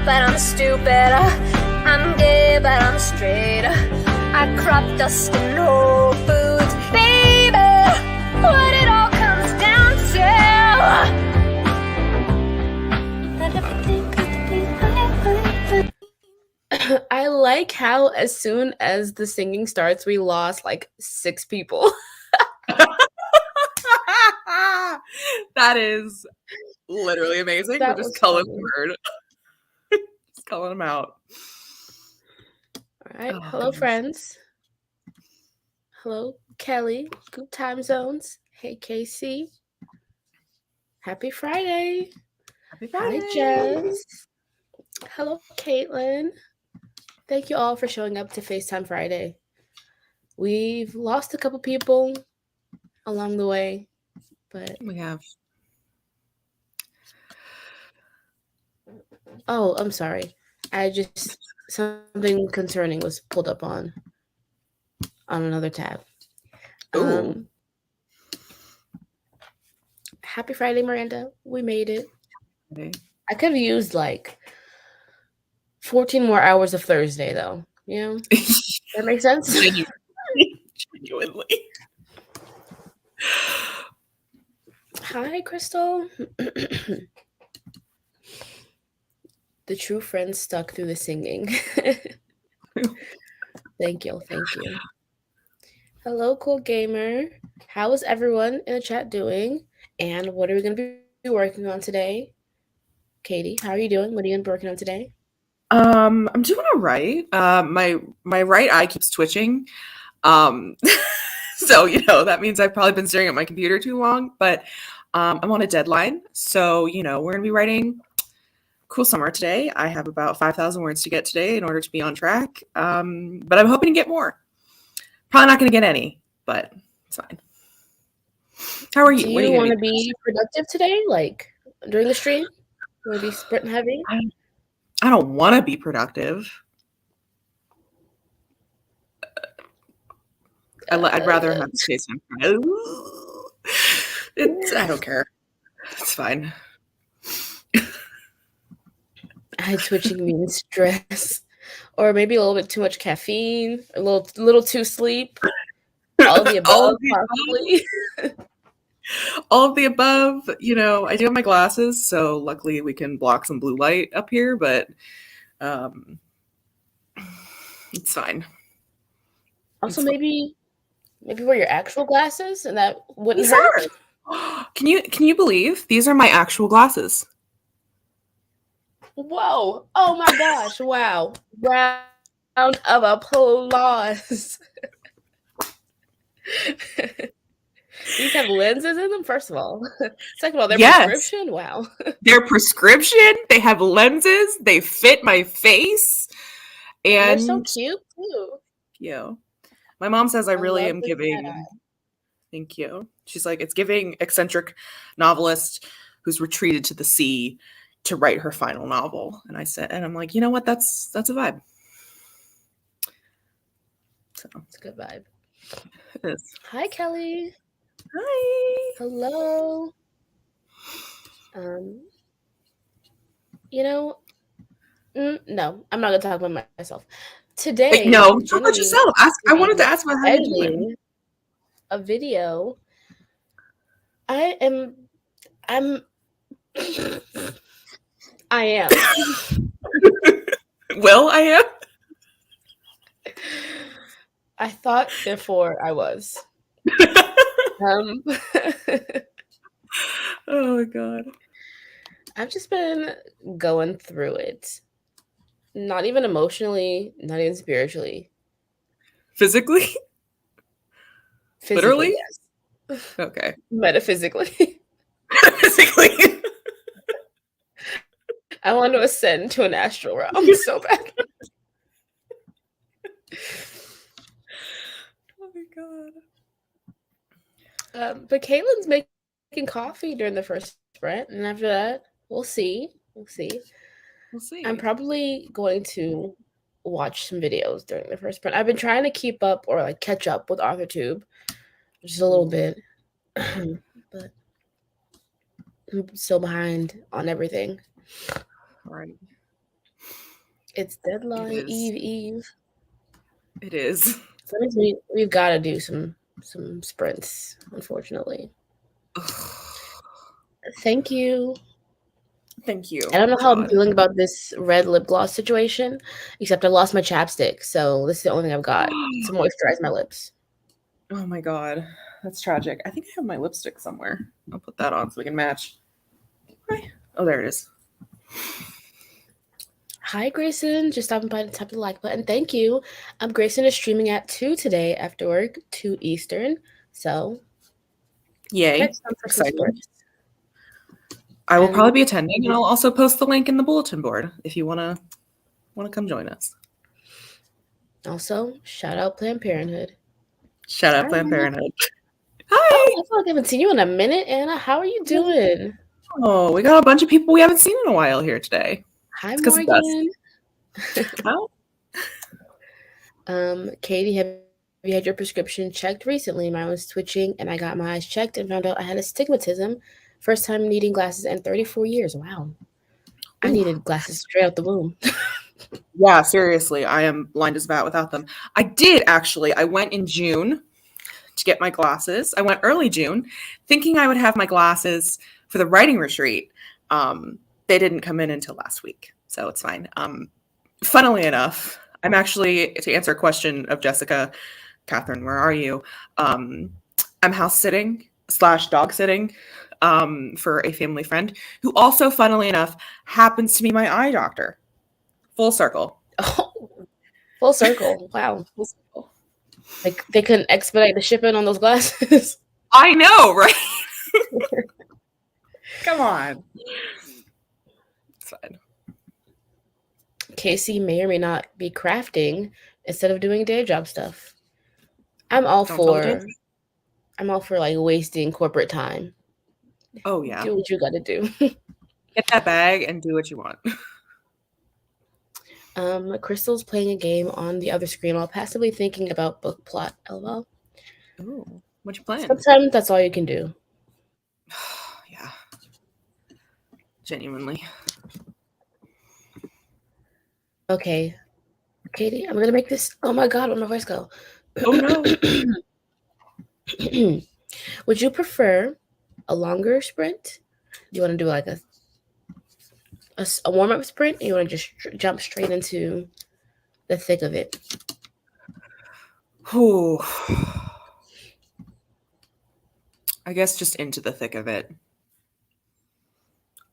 but I'm stupid. I'm gay, but I'm straight. I crop dust in Whole Foods. Baby, what it all comes down to. I like how as soon as the singing starts, we lost like 6 people. That is literally amazing. That We're just was calling funny. the word. Just calling them out. All right. Oh, Hello, goodness. friends. Hello, Kelly. Good time zones. Hey, Casey. Happy Friday. Happy Friday. Hi, Jess. Hello, Caitlin. Thank you all for showing up to Facetime Friday. We've lost a couple people along the way, but We have. oh, I'm sorry. I just something concerning was pulled up on another tab. Ooh. Happy Friday, Miranda. We made it. Okay. I could have used like 14 more hours of Thursday, though. You know? That makes sense? Genuinely. Hi, Crystal. The true friend stuck through the singing. Thank you. Thank you. Hello, cool gamer. How is everyone in the chat doing? And what are we going to be working on today? Katie, how are you doing? What are you going to be working on today? I'm doing all right. My right eye keeps twitching. So, that means I've probably been staring at my computer too long, but I'm on a deadline. So, we're going to be writing Cool Summer today. I have about 5,000 words to get today in order to be on track. But I'm hoping to get more. Probably not going to get any, but it's fine. How are you? Do What are you you want going to be productive today? Like during the stream? You want to be sprinting heavy? I don't want to be productive. I'd rather have space time. I don't care. It's fine. Eye twitching means stress, or maybe a little bit too much caffeine, a little too sleep. All of the above, possibly. All of the above. I do have my glasses, so luckily we can block some blue light up here, but it's fine. Also, maybe wear your actual glasses, and that wouldn't These hurt. Can you believe these are my actual glasses? Whoa! Oh my gosh! Wow! Round of applause. These have lenses in them. First of all, second of all, they're prescription. Wow! They're prescription. They have lenses. They fit my face, and they're so cute too. Yeah. My mom says I really am giving. Thank you. She's like, it's giving eccentric novelist who's retreated to the sea to write her final novel. And I'm like, you know what? That's a vibe. So it's a good vibe. It is. Hi, Kelly. Hi. Hello. No, I'm not gonna talk about myself today. No, talk about yourself. I wanted to ask about how you're doing. A video. I am. Well, I am. I thought therefore I was. Oh my god. I've just been going through it. Not even emotionally, not even spiritually. Physically? Literally? Yes. Okay. Metaphysically. Physically. I want to ascend to an astral realm so bad. Oh my god. But Caitlin's making coffee during the first sprint, and after that, we'll see. We'll see. I'm probably going to watch some videos during the first sprint. I've been trying to keep up or like catch up with AuthorTube, just a little bit, but I'm still behind on everything. Right. It's It deadline is. Eve. It is. So that means we've got to do some sprints, unfortunately. Thank you. Thank I you. don't know how I'm God. feeling about this red lip gloss situation, except I lost my chapstick, so this is the only thing I've got to moisturize my lips. Oh my God. That's tragic. I think I have my lipstick somewhere. I'll put that on so we can match. Oh, there it is. Hi, Grayson. Just stopping by to tap the like button. Thank you. Grayson is streaming at 2 today after work, 2 Eastern. So catch Yay. some for some Exciting. sports. I will And probably be attending, and I'll also post the link in the bulletin board if you wanna come join us. also, shout out Planned Parenthood. Shout out Hi, Planned Anna. Parenthood. Oh, Hi. I feel like I haven't seen you in a minute, Anna. How are you doing? Oh, we got a bunch of people we haven't seen in a while here today. Hi, It's because of us. Morgan. Oh. Katie, have you had your prescription checked recently? Mine was twitching, and I got my eyes checked and found out I had astigmatism. First time needing glasses in 34 years. Wow. I Ooh. needed glasses straight out the womb. Yeah, seriously, I am blind as a bat without them. I did actually. I went in June to get my glasses. I went early June, thinking I would have my glasses for the writing retreat. They didn't come in until last week, so it's fine. Funnily enough, I'm actually, to answer a question of Jessica, Catherine, where are you? I'm house sitting / dog sitting for a family friend who also, funnily enough, happens to be my eye doctor. Full circle. Oh, full circle. Wow. Full circle. Like they couldn't expedite the shipping on those glasses. I know, right? Come on. It's fine. Casey may or may not be crafting instead of doing day job stuff. I'm all Don't tell the for kids. like wasting corporate time. Oh yeah. Do what you gotta do. Get that bag and do what you want. Crystal's playing a game on the other screen while passively thinking about book plot. LOL. Ooh, what you playing? Sometimes that's all you can do. Yeah. Genuinely. Okay, Katie, I'm gonna make this. Oh my god, where'd my voice go? Oh no. Would you prefer a longer sprint? Do you want to do like a warm up sprint? Or you want to just jump straight into the thick of it? Ooh. I guess just into the thick of it.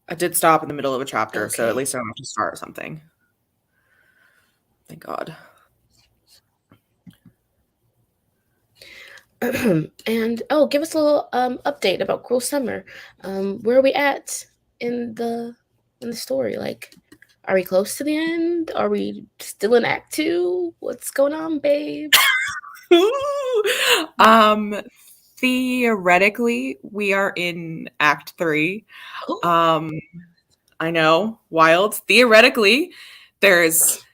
I did stop in the middle of a chapter, so at Okay. least I don't have to start something. Thank God. And give us a little update about Cruel Summer. Where are we at in the story? Like, are we close to the end? Are we still in Act 2? What's going on, babe? Theoretically, we are in Act 3. I know, wild. Theoretically, there's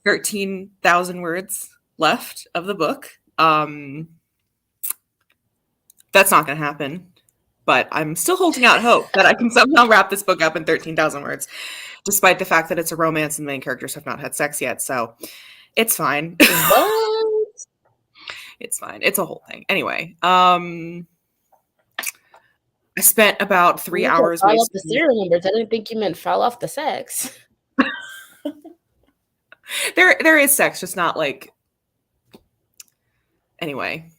13,000 words left of the book. That's not going to happen, but I'm still holding out hope that I can somehow wrap this book up in 13,000 words, despite the fact that it's a romance and the main characters have not had sex yet. So it's fine. What? It's fine. It's a whole thing. Anyway, I spent about 3 You said hours file off the wasting. serial numbers. I didn't think you meant file off the sex. There is sex, just not like. Anyway,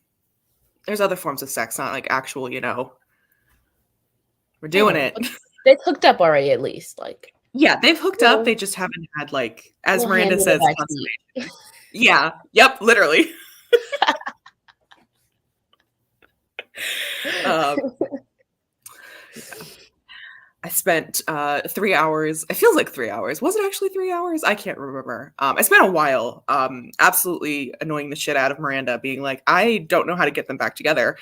there's other forms of sex, not like actual, we're doing it. They hooked up already, at least. Like, Yeah, they've hooked up. They just haven't had, like, as little Miranda hand in the says, backseat. consummation. Yeah. Yep. Literally. Yeah. I spent 3 hours. It feels like 3 hours. Was it actually 3 hours? I can't remember. I spent a while absolutely annoying the shit out of Miranda, being like, I don't know how to get them back together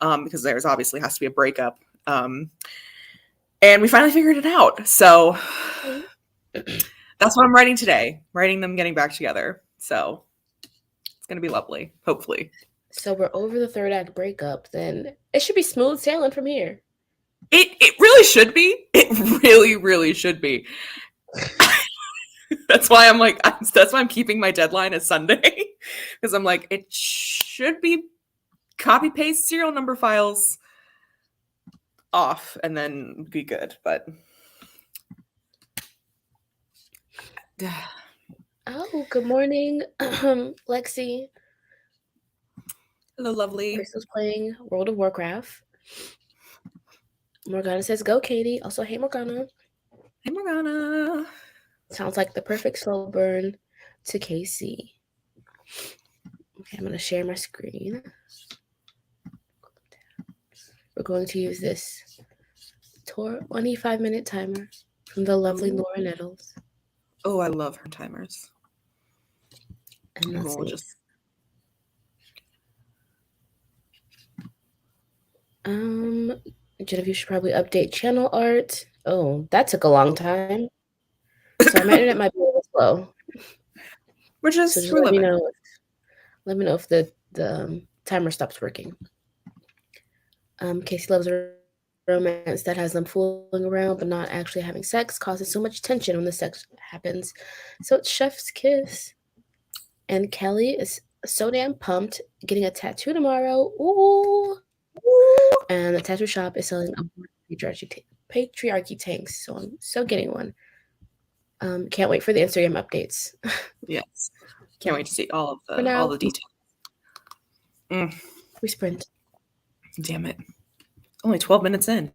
because there's obviously has to be a breakup. And we finally figured it out. So that's what I'm writing today, writing them getting back together. So it's going to be lovely, hopefully. So we're over the third act breakup. Then it should be smooth sailing from here. It really should be. It really, really should be. That's why I'm like, that's why I'm keeping my deadline as Sunday because I'm like, it should be copy paste serial number files off and then be good. But Oh, good morning, Lexi. hello, lovely. Crystal's playing World of Warcraft. Morgana says, "Go, Katie." Also, hey, Morgana. Hey, Morgana. Sounds like the perfect slow burn to Casey. Okay, I'm gonna share my screen. We're going to use this 25-minute timer from the lovely Ooh. Laura Nettles. Oh, I love her timers. And let's We'll see. just Genevieve should probably update channel art. Oh, that took a long time. Sorry, my internet might be a little slow. we're So just just we're let me living. know. Let me know if the timer stops working. Casey loves a romance that has them fooling around but not actually having sex, causes so much tension when the sex happens. So it's chef's kiss. And Kelly is so damn pumped, getting a tattoo tomorrow. Ooh. And the tattoo shop is selling patriarchy tanks, so I'm so getting one. Can't wait for the Instagram updates. Yes, can't wait to see all For all now, the details. we sprint. Damn it! Only 12 minutes in.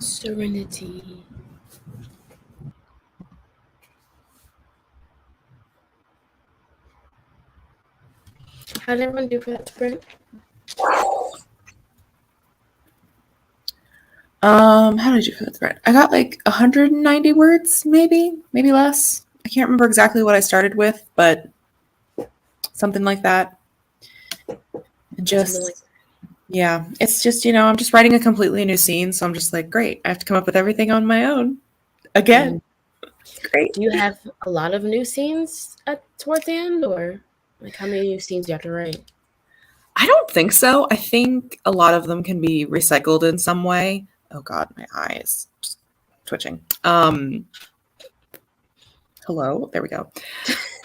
Serenity. How did everyone do for that sprint? How did I do for that thread? I got like 190 words, maybe less. I can't remember exactly what I started with, but something like that. And Something like just, yeah, it's just, I'm just writing a completely new scene. So I'm just like, great. I have to come up with everything on my own again. Great. Do you have a lot of new scenes towards the end, or like how many new scenes do you have to write? I don't think so. I think a lot of them can be recycled in some way. Oh God, my eyes just twitching. Hello, there we go.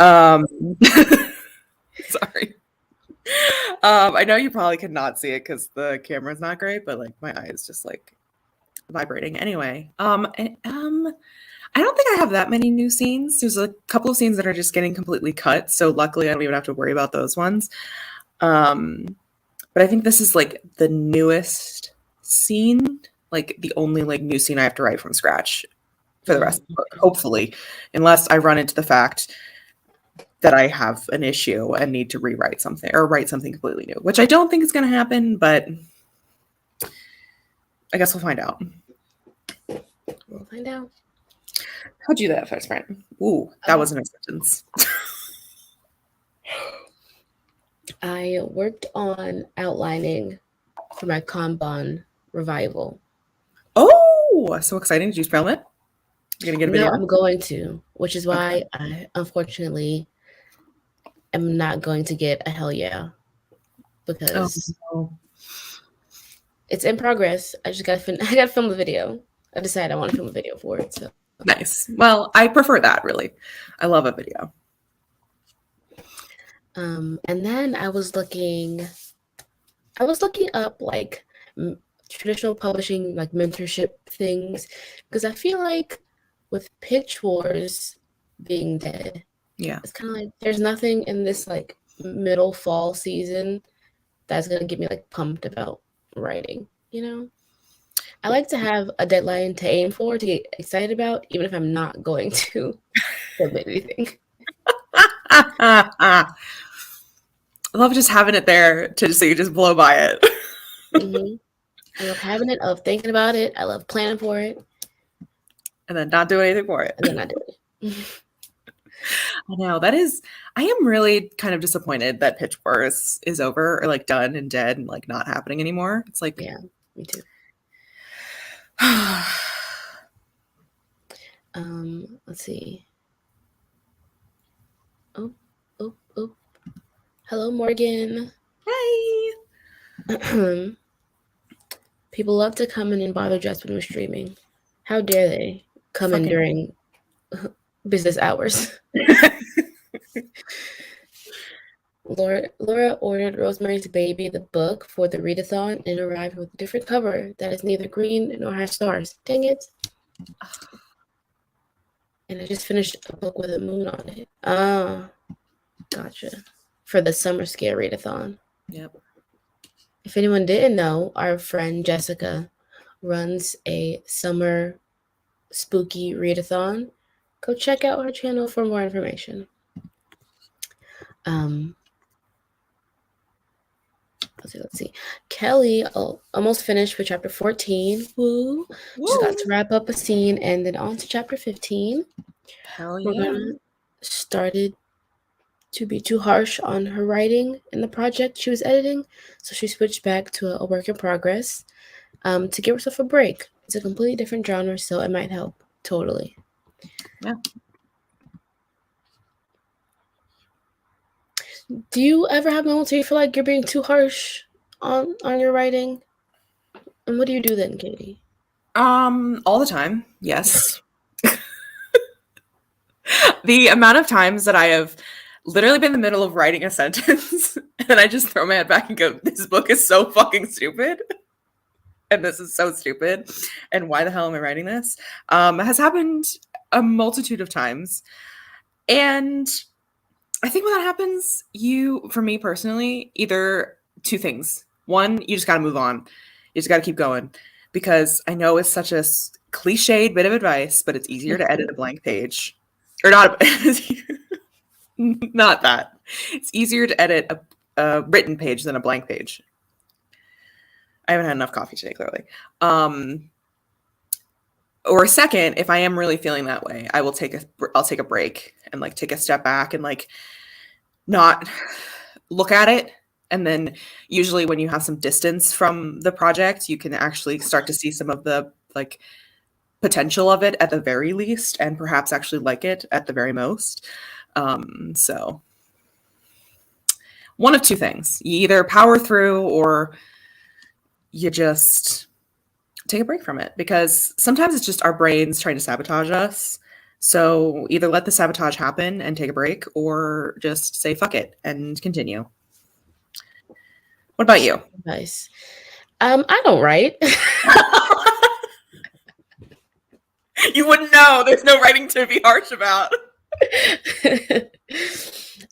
Um, sorry. I know you probably could not see it because the camera's not great, but like my eye is just like vibrating. Anyway, I don't think I have that many new scenes. There's a couple of scenes that are just getting completely cut, so luckily I don't even have to worry about those ones. But I think this is like the newest scene, like the only like new scene I have to write from scratch for the rest of the book, hopefully, unless I run into the fact that I have an issue and need to rewrite something or write something completely new, which I don't think is going to happen, but I guess we'll find out. We'll find out. How'd you do that first, friend? Ooh, that wasn't a sentence. I worked on outlining for my Kanban revival. Oh, so exciting. Did you film it? You're going to get a No, video? I'm going to, which is why Okay. I unfortunately am not going to get a hell yeah, Oh, because no. it's in progress. I just I gotta film the video. I decided I want to film a video for it. So Nice. Well, I prefer that, really. I love a video. and then I was looking up like traditional publishing, like mentorship things, because I feel like with Pitch Wars being dead, Yeah. it's kind of like there's nothing in this like middle fall season that's gonna get me like pumped about writing. I like to have a deadline to aim for, to get excited about, even if I'm not going to submit anything. I love just having it there to so you just blow by it. Mm-hmm. I love having it. I love thinking about it. I love planning for it, And then not do anything for it. and then I do it. I know I am really kind of disappointed that Pitch Wars is over or like done and dead and like not happening anymore. It's like, Yeah, me too. Let's see. Oh, oh, oh. Hello, Morgan. Hi. People love to come in and bother Jess when we're streaming. How dare they come in during business hours? Laura ordered Rosemary's Baby, the book, for the readathon and arrived with a different cover that is neither green nor has stars. Dang it. And I just finished a book with a moon on it. Ah, gotcha. For the summer scare readathon. Yep. If anyone didn't know, our friend Jessica runs a summer spooky readathon. Go check out her channel for more information. Let's see. Kelly almost finished with chapter 14. Woo! Just got to wrap up a scene and then on to chapter 15. Hell yeah. Morgana started to be too harsh on her writing in the project she was editing, so she switched back to a work in progress to give herself a break. It's a completely different genre, so it might help. Totally. Yeah. Do you ever have moments where you feel like you're being too harsh on your writing? And what do you do then, Katie? All the time. Yes. The amount of times that I have literally been in the middle of writing a sentence and I just throw my head back and go, this book is so fucking stupid. And this is so stupid. And why the hell am I writing this? Has happened a multitude of times. And I think when that happens, for me personally, either two things. One, you just got to move on. You just got to keep going because I know it's such a cliched bit of advice, but it's easier to edit a blank page. Or not, not that. It's easier to edit a written page than a blank page. I haven't had enough coffee today, clearly. Or second, if I am really feeling that way, I'll take a break and like take a step back and like not look at it. And then usually when you have some distance from the project, you can actually start to see some of the like potential of it at the very least, and perhaps actually like it at the very most. So one of two things: you either power through or you just take a break from it, because sometimes it's just our brains trying to sabotage us. So either let the sabotage happen and take a break, or just say fuck it and continue. What about you? Nice. I don't write. You wouldn't know. There's no writing to be harsh about.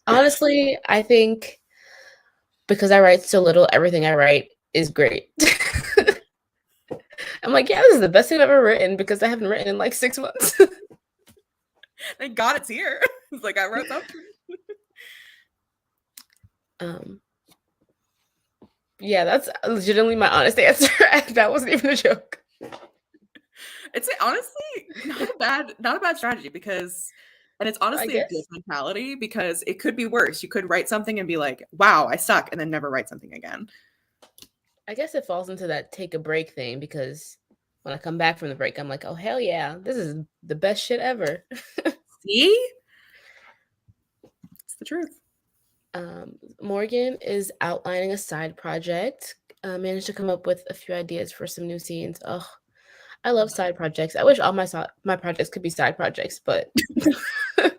Honestly, I think because I write so little, everything I write is great. I'm like, yeah, this is the best thing I've ever written because I haven't written in like 6 months. Thank God it's here. It's like I wrote something. Yeah, that's legitimately my honest answer. That wasn't even a joke. It's honestly not a bad strategy, because, and it's honestly a good mentality, because it could be worse. You could write something and be like, wow, I suck, and then never write something again. I guess it falls into that take a break thing, because when I come back from the break, I'm like, oh, hell yeah, this is the best shit ever. See? It's the truth. Morgan is outlining a side project. Managed to come up with a few ideas for some new scenes. Oh, I love side projects. I wish all my projects could be side projects, but but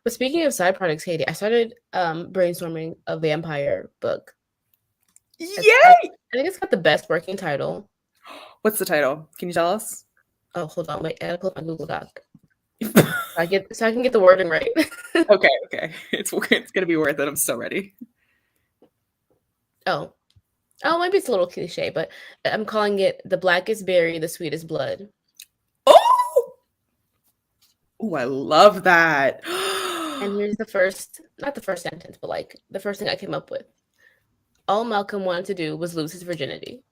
speaking of side projects, Katie, I started brainstorming a vampire book. Yay! I think it's got the best working title. What's the title? Can you tell us? Oh, hold on, wait. I gotta pull up my Google Doc. so I can get the wording right. Okay. It's gonna be worth it. I'm so ready. Oh, maybe it's a little cliche, but I'm calling it "The Blackest Berry, the Sweetest Blood." Oh, I love that. And here's not the first sentence, but like the first thing I came up with. All Malcolm wanted to do was lose his virginity.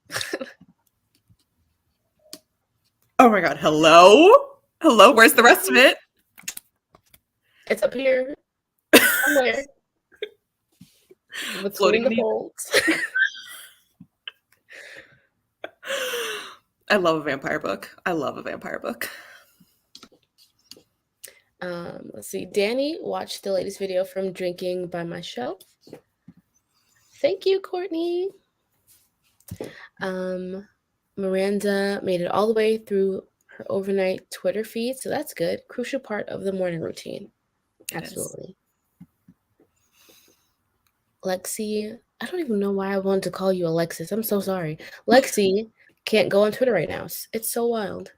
Oh my God. Hello. Where's the rest of it? It's up here somewhere. Between the folds. I love a vampire book. Let's see. Danny watched the latest video from Drinking by My Shelf. Thank you, Courtney. Miranda made it all the way through her overnight Twitter feed, so that's good. Crucial part of the morning routine. Absolutely. Lexi, I don't even know why I wanted to call you Alexis. I'm so sorry. Lexi can't go on Twitter right now. It's so wild.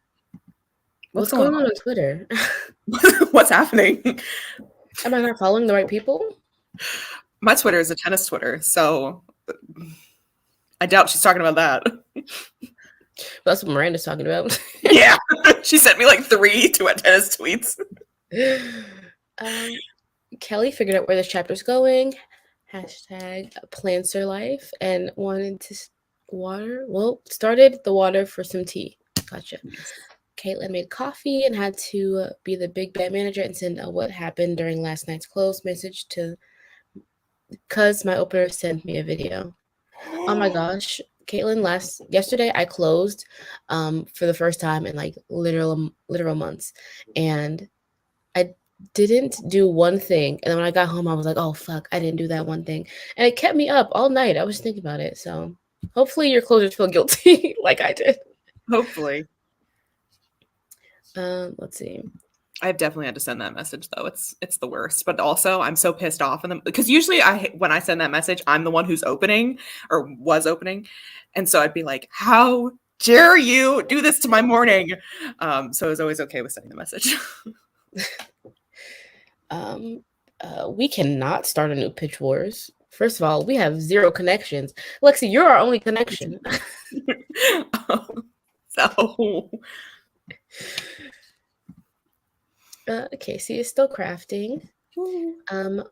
What's going on Twitter? What's happening? Am I not following the right people? My Twitter is a tennis Twitter, so I doubt she's talking about that. Well, that's what Miranda's talking about. Yeah, she sent me like 3 tennis tweets. Kelly figured out where this chapter's going. Hashtag plants her life and wanted to started the water for some tea. Gotcha. Caitlin made coffee and had to be the big bad manager and send a what happened during last night's close message to, because my opener sent me a video. Oh my gosh. Caitlin, yesterday I closed for the first time in like literal months, and I didn't do one thing, and then when I got home I was like, oh fuck, I didn't do that one thing, and it kept me up all night. I was thinking about it, so hopefully your closers feel guilty like I did. Hopefully. Let's see. I've definitely had to send that message though. It's the worst. But also I'm so pissed off because usually when I send that message, I'm the one who's opening or was opening. And so I'd be like, how dare you do this to my morning? So I was always okay with sending the message. We cannot start a new Pitch Wars First of all, we have 0 connections. Lexi, you're our only connection. So Casey is still crafting.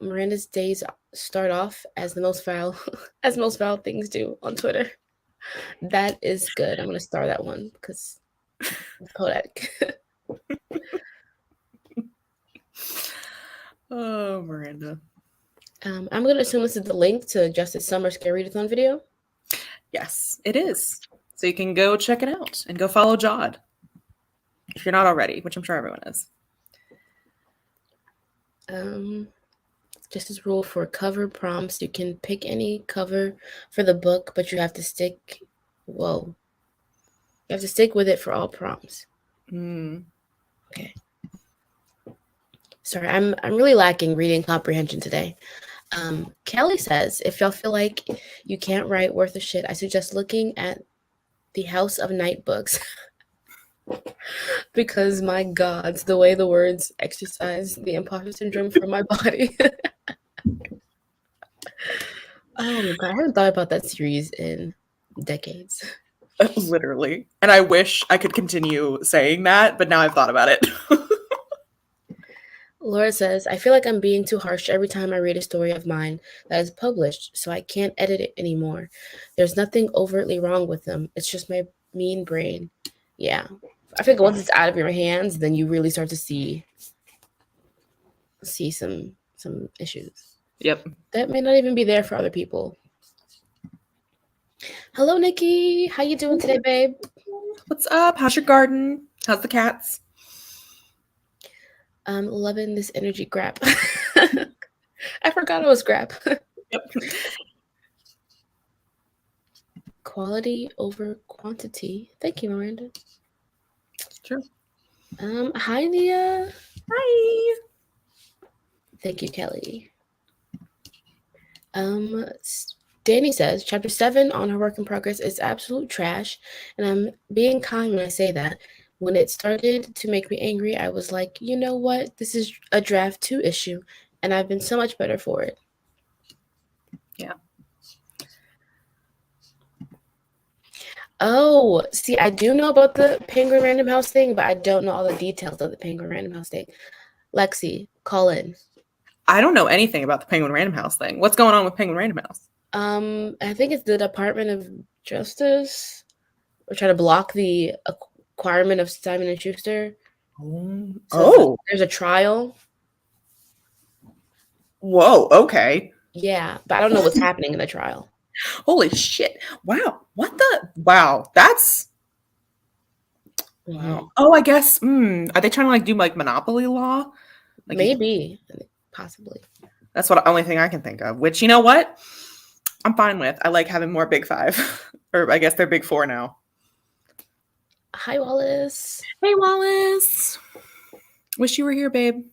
Miranda's days start off as the most foul, as most foul things do on Twitter. That is good. I'm gonna star that one because it's poetic. oh, Miranda. I'm gonna assume this is the link to Justice Summer's Scary Readathon video. Yes, it is. So you can go check it out and go follow Jod if you're not already, which I'm sure everyone is. Just as rule for cover prompts, you can pick any cover for the book, but you have to stick. Whoa. You have to stick with it for all prompts. Okay. Sorry, I'm really lacking reading comprehension today. Kelly says, if y'all feel like you can't write worth a shit, I suggest looking at the House of Night books. Because my God, the way the words exercise the imposter syndrome from my body. Oh my God, I haven't thought about that series in decades. Literally. And I wish I could continue saying that, but now I've thought about it. Laura says, I feel like I'm being too harsh every time I read a story of mine that is published, so I can't edit it anymore. There's nothing overtly wrong with them. It's just my mean brain. Yeah. I think once it's out of your hands, then you really start to see some issues. Yep. That may not even be there for other people. Hello, Nikki. How you doing today, babe? What's up? How's your garden? How's the cats? I'm loving this energy grab. I forgot it was grab. Yep. Quality over quantity. Thank you, Miranda. Sure. Hi, Nia. Hi. Thank you, Kelly. Danny says, Chapter 7 on her work in progress is absolute trash, and I'm being kind when I say that. When it started to make me angry, I was like, you know what? This is a draft 2 issue, and I've been so much better for it. Yeah. Oh, see, I do know about the Penguin Random House thing, but I don't know all the details of the Penguin Random House thing. Lexi, call in. I don't know anything about the Penguin Random House thing. What's going on with Penguin Random House? I think it's the Department of Justice. We're trying to block the acquirement of Simon and Schuster. So there's a trial. Whoa, okay. Yeah, but I don't know what's happening in the trial. Holy shit. Wow. What the? Wow. That's. Wow. Oh, I guess. Are they trying to do monopoly law? Maybe. Possibly. That's what only thing I can think of. Which, you know what? I'm fine with. I like having more Big Five. Or I guess they're Big Four now. Hi, Wallace. Hey, Wallace. Wish you were here, babe.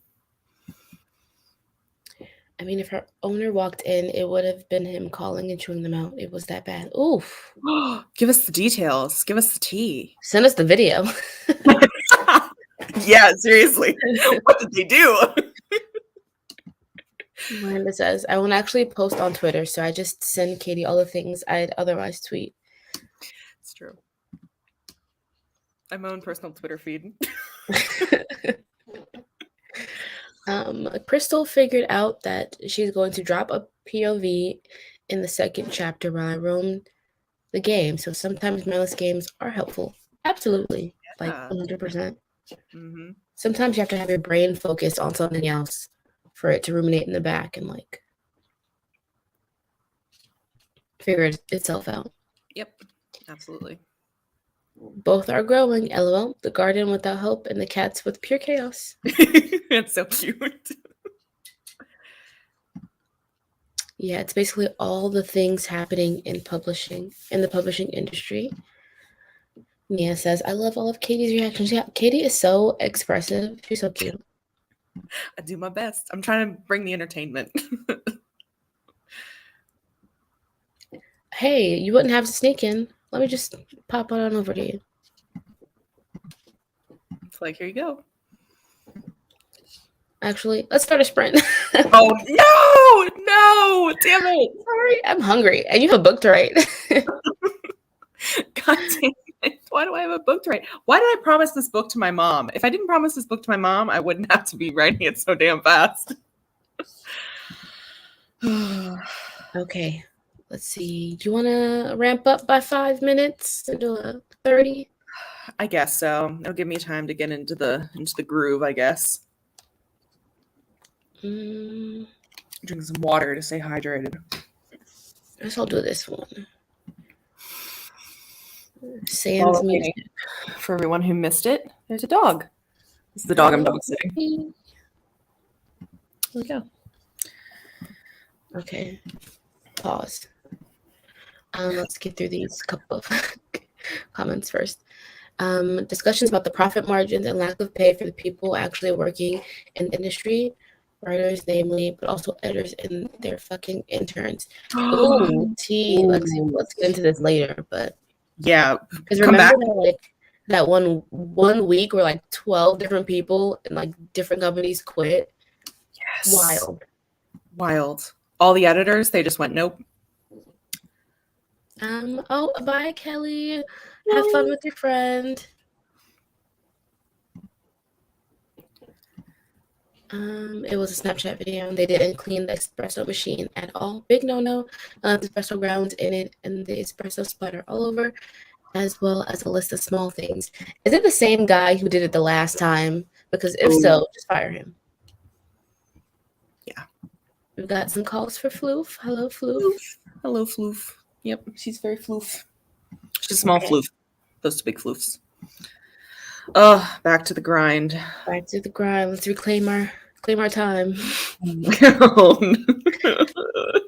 I mean, if her owner walked in, it would have been him calling and chewing them out. It was that bad. Oof. Give us the details. Give us the tea. Send us the video. Yeah, seriously. What did they do? Miranda says, I won't actually post on Twitter, so I just send Katie all the things I'd otherwise tweet. It's true. I have my own personal Twitter feed. Crystal figured out that she's going to drop a POV in the second chapter while I roam the game. So sometimes mindless games are helpful. Absolutely. Yeah. 100%. Mm-hmm. Sometimes you have to have your brain focused on something else for it to ruminate in the back and figure itself out. Yep. Absolutely. Both are growing, LOL. The garden without hope and the cats with pure chaos. It's so cute. Yeah, it's basically all the things happening in the publishing industry. Nia says, I love all of Katie's reactions. Yeah, Katie is so expressive. She's so cute. I do my best. I'm trying to bring the entertainment. Hey, you wouldn't have to sneak in. Let me just pop on over to you. It's like, here you go. Actually, let's start a sprint. Oh no, no, damn it. Sorry, I'm hungry, and you have a book to write. God damn it. Why do I have a book to write? Why did I promise this book to my mom? If I didn't promise this book to my mom, I wouldn't have to be writing it so damn fast. Okay, let's see. Do you want to ramp up by 5 minutes into a 30? I guess so. It'll give me time to get into the groove, I guess. Mm, Drink some water to stay hydrated. I guess I'll do this one. While Sans we're waiting, music. for everyone who missed it, there's a dog. This is the dog I'm dog sitting. Here we go. Okay, pause. Let's get through these couple of comments first. Discussions about the profit margins and lack of pay for the people actually working in the industry, writers namely, but also editors and their fucking interns. Ooh, T. Ooh. Let's get into this later, but Yeah, because come remember back. that that one week where like 12 different people in like different companies quit. Yes. Wild. Wild. All the editors, they just went, nope. Oh, bye, Kelly. Have fun with your friend. It was a Snapchat video, and they didn't clean the espresso machine at all. Big no-no. The espresso grounds in it, and the espresso splatter all over, as well as a list of small things. Is it the same guy who did it the last time? Because if Ooh. so, just fire him. Yeah. We've got some calls for Floof. Hello, Floof. Floof. Hello, Floof. Yep, she's very floof. She's a small floof. Those big floofs. Back to the grind. Back to the grind. Let's claim our time. Oh, no.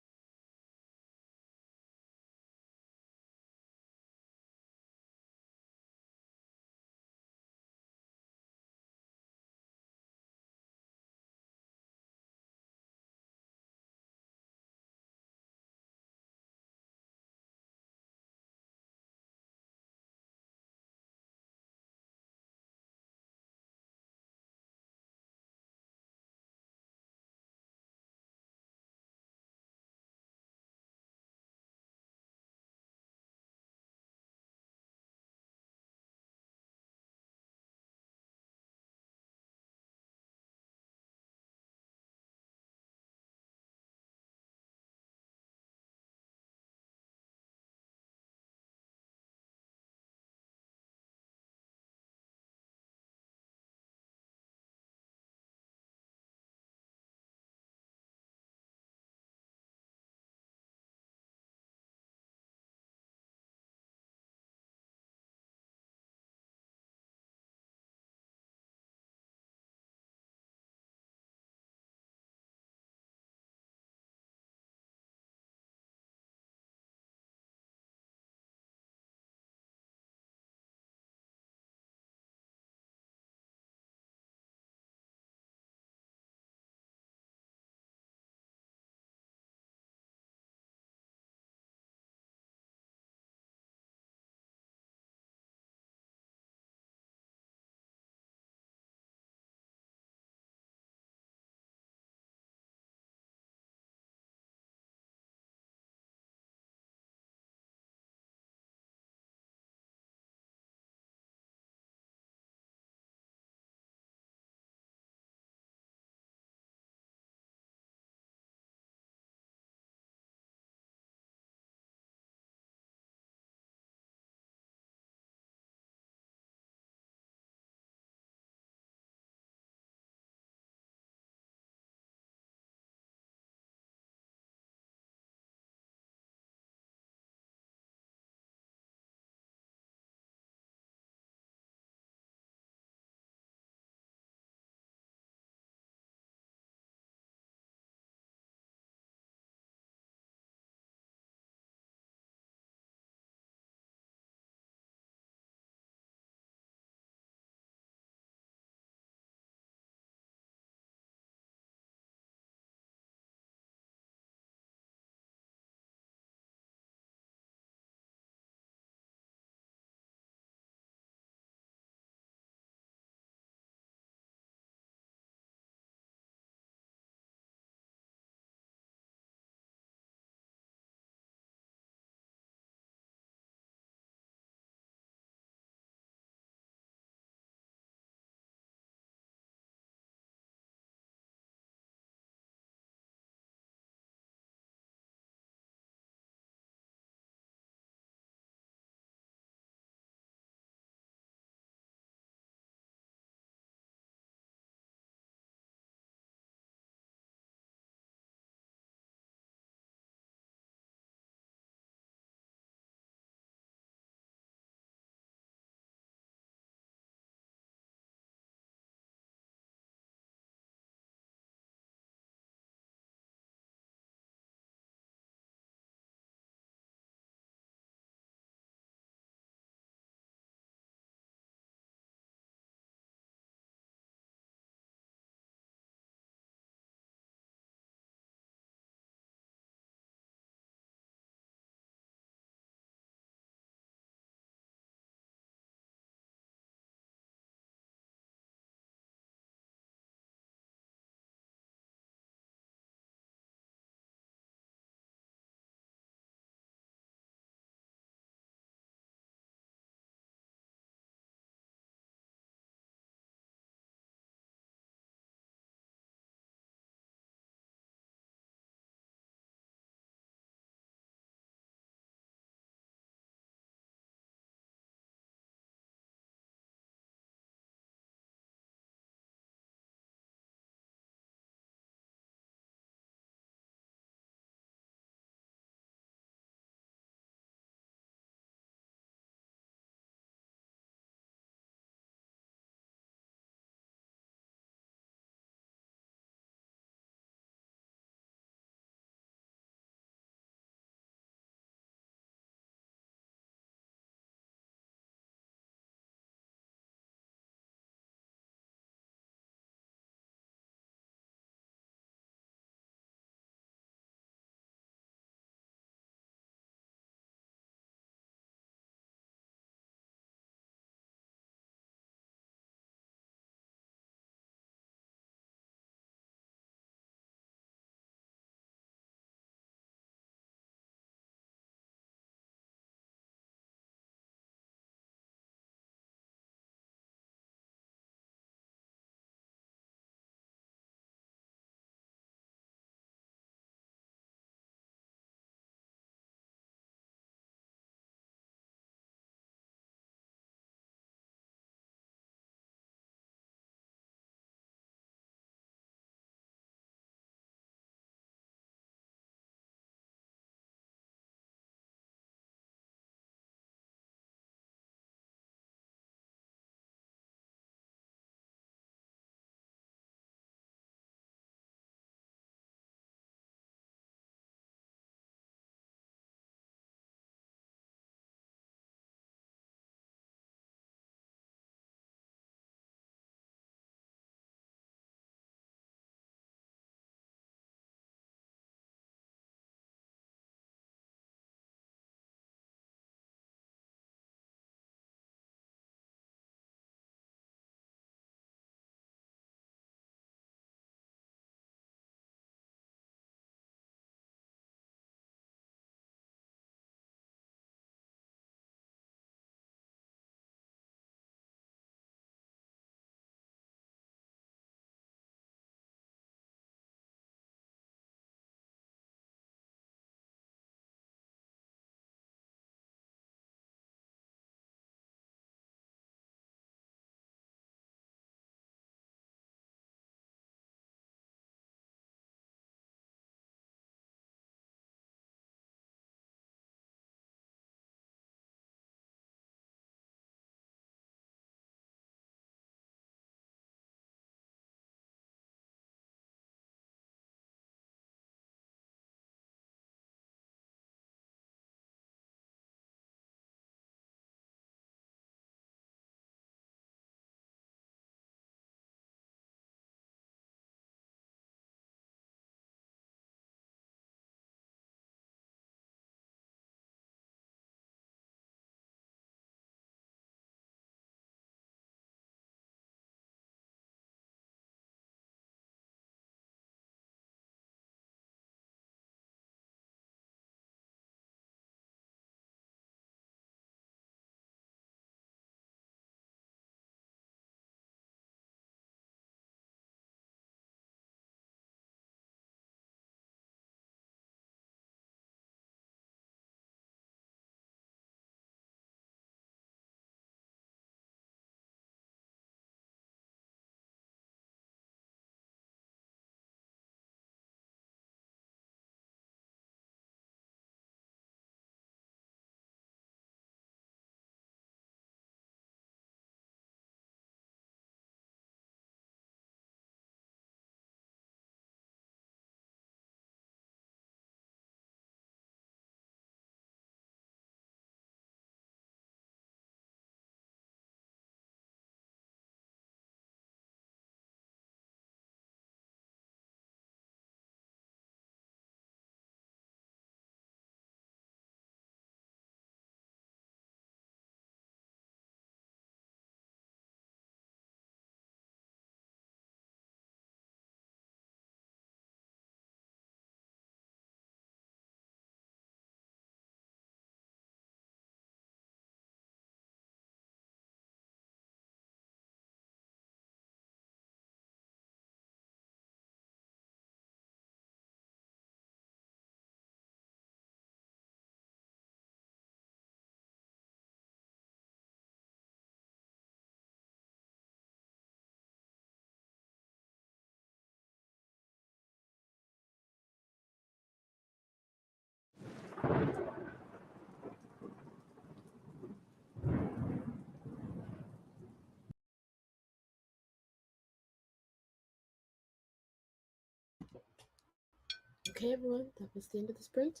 Okay, everyone, that was the end of the sprint.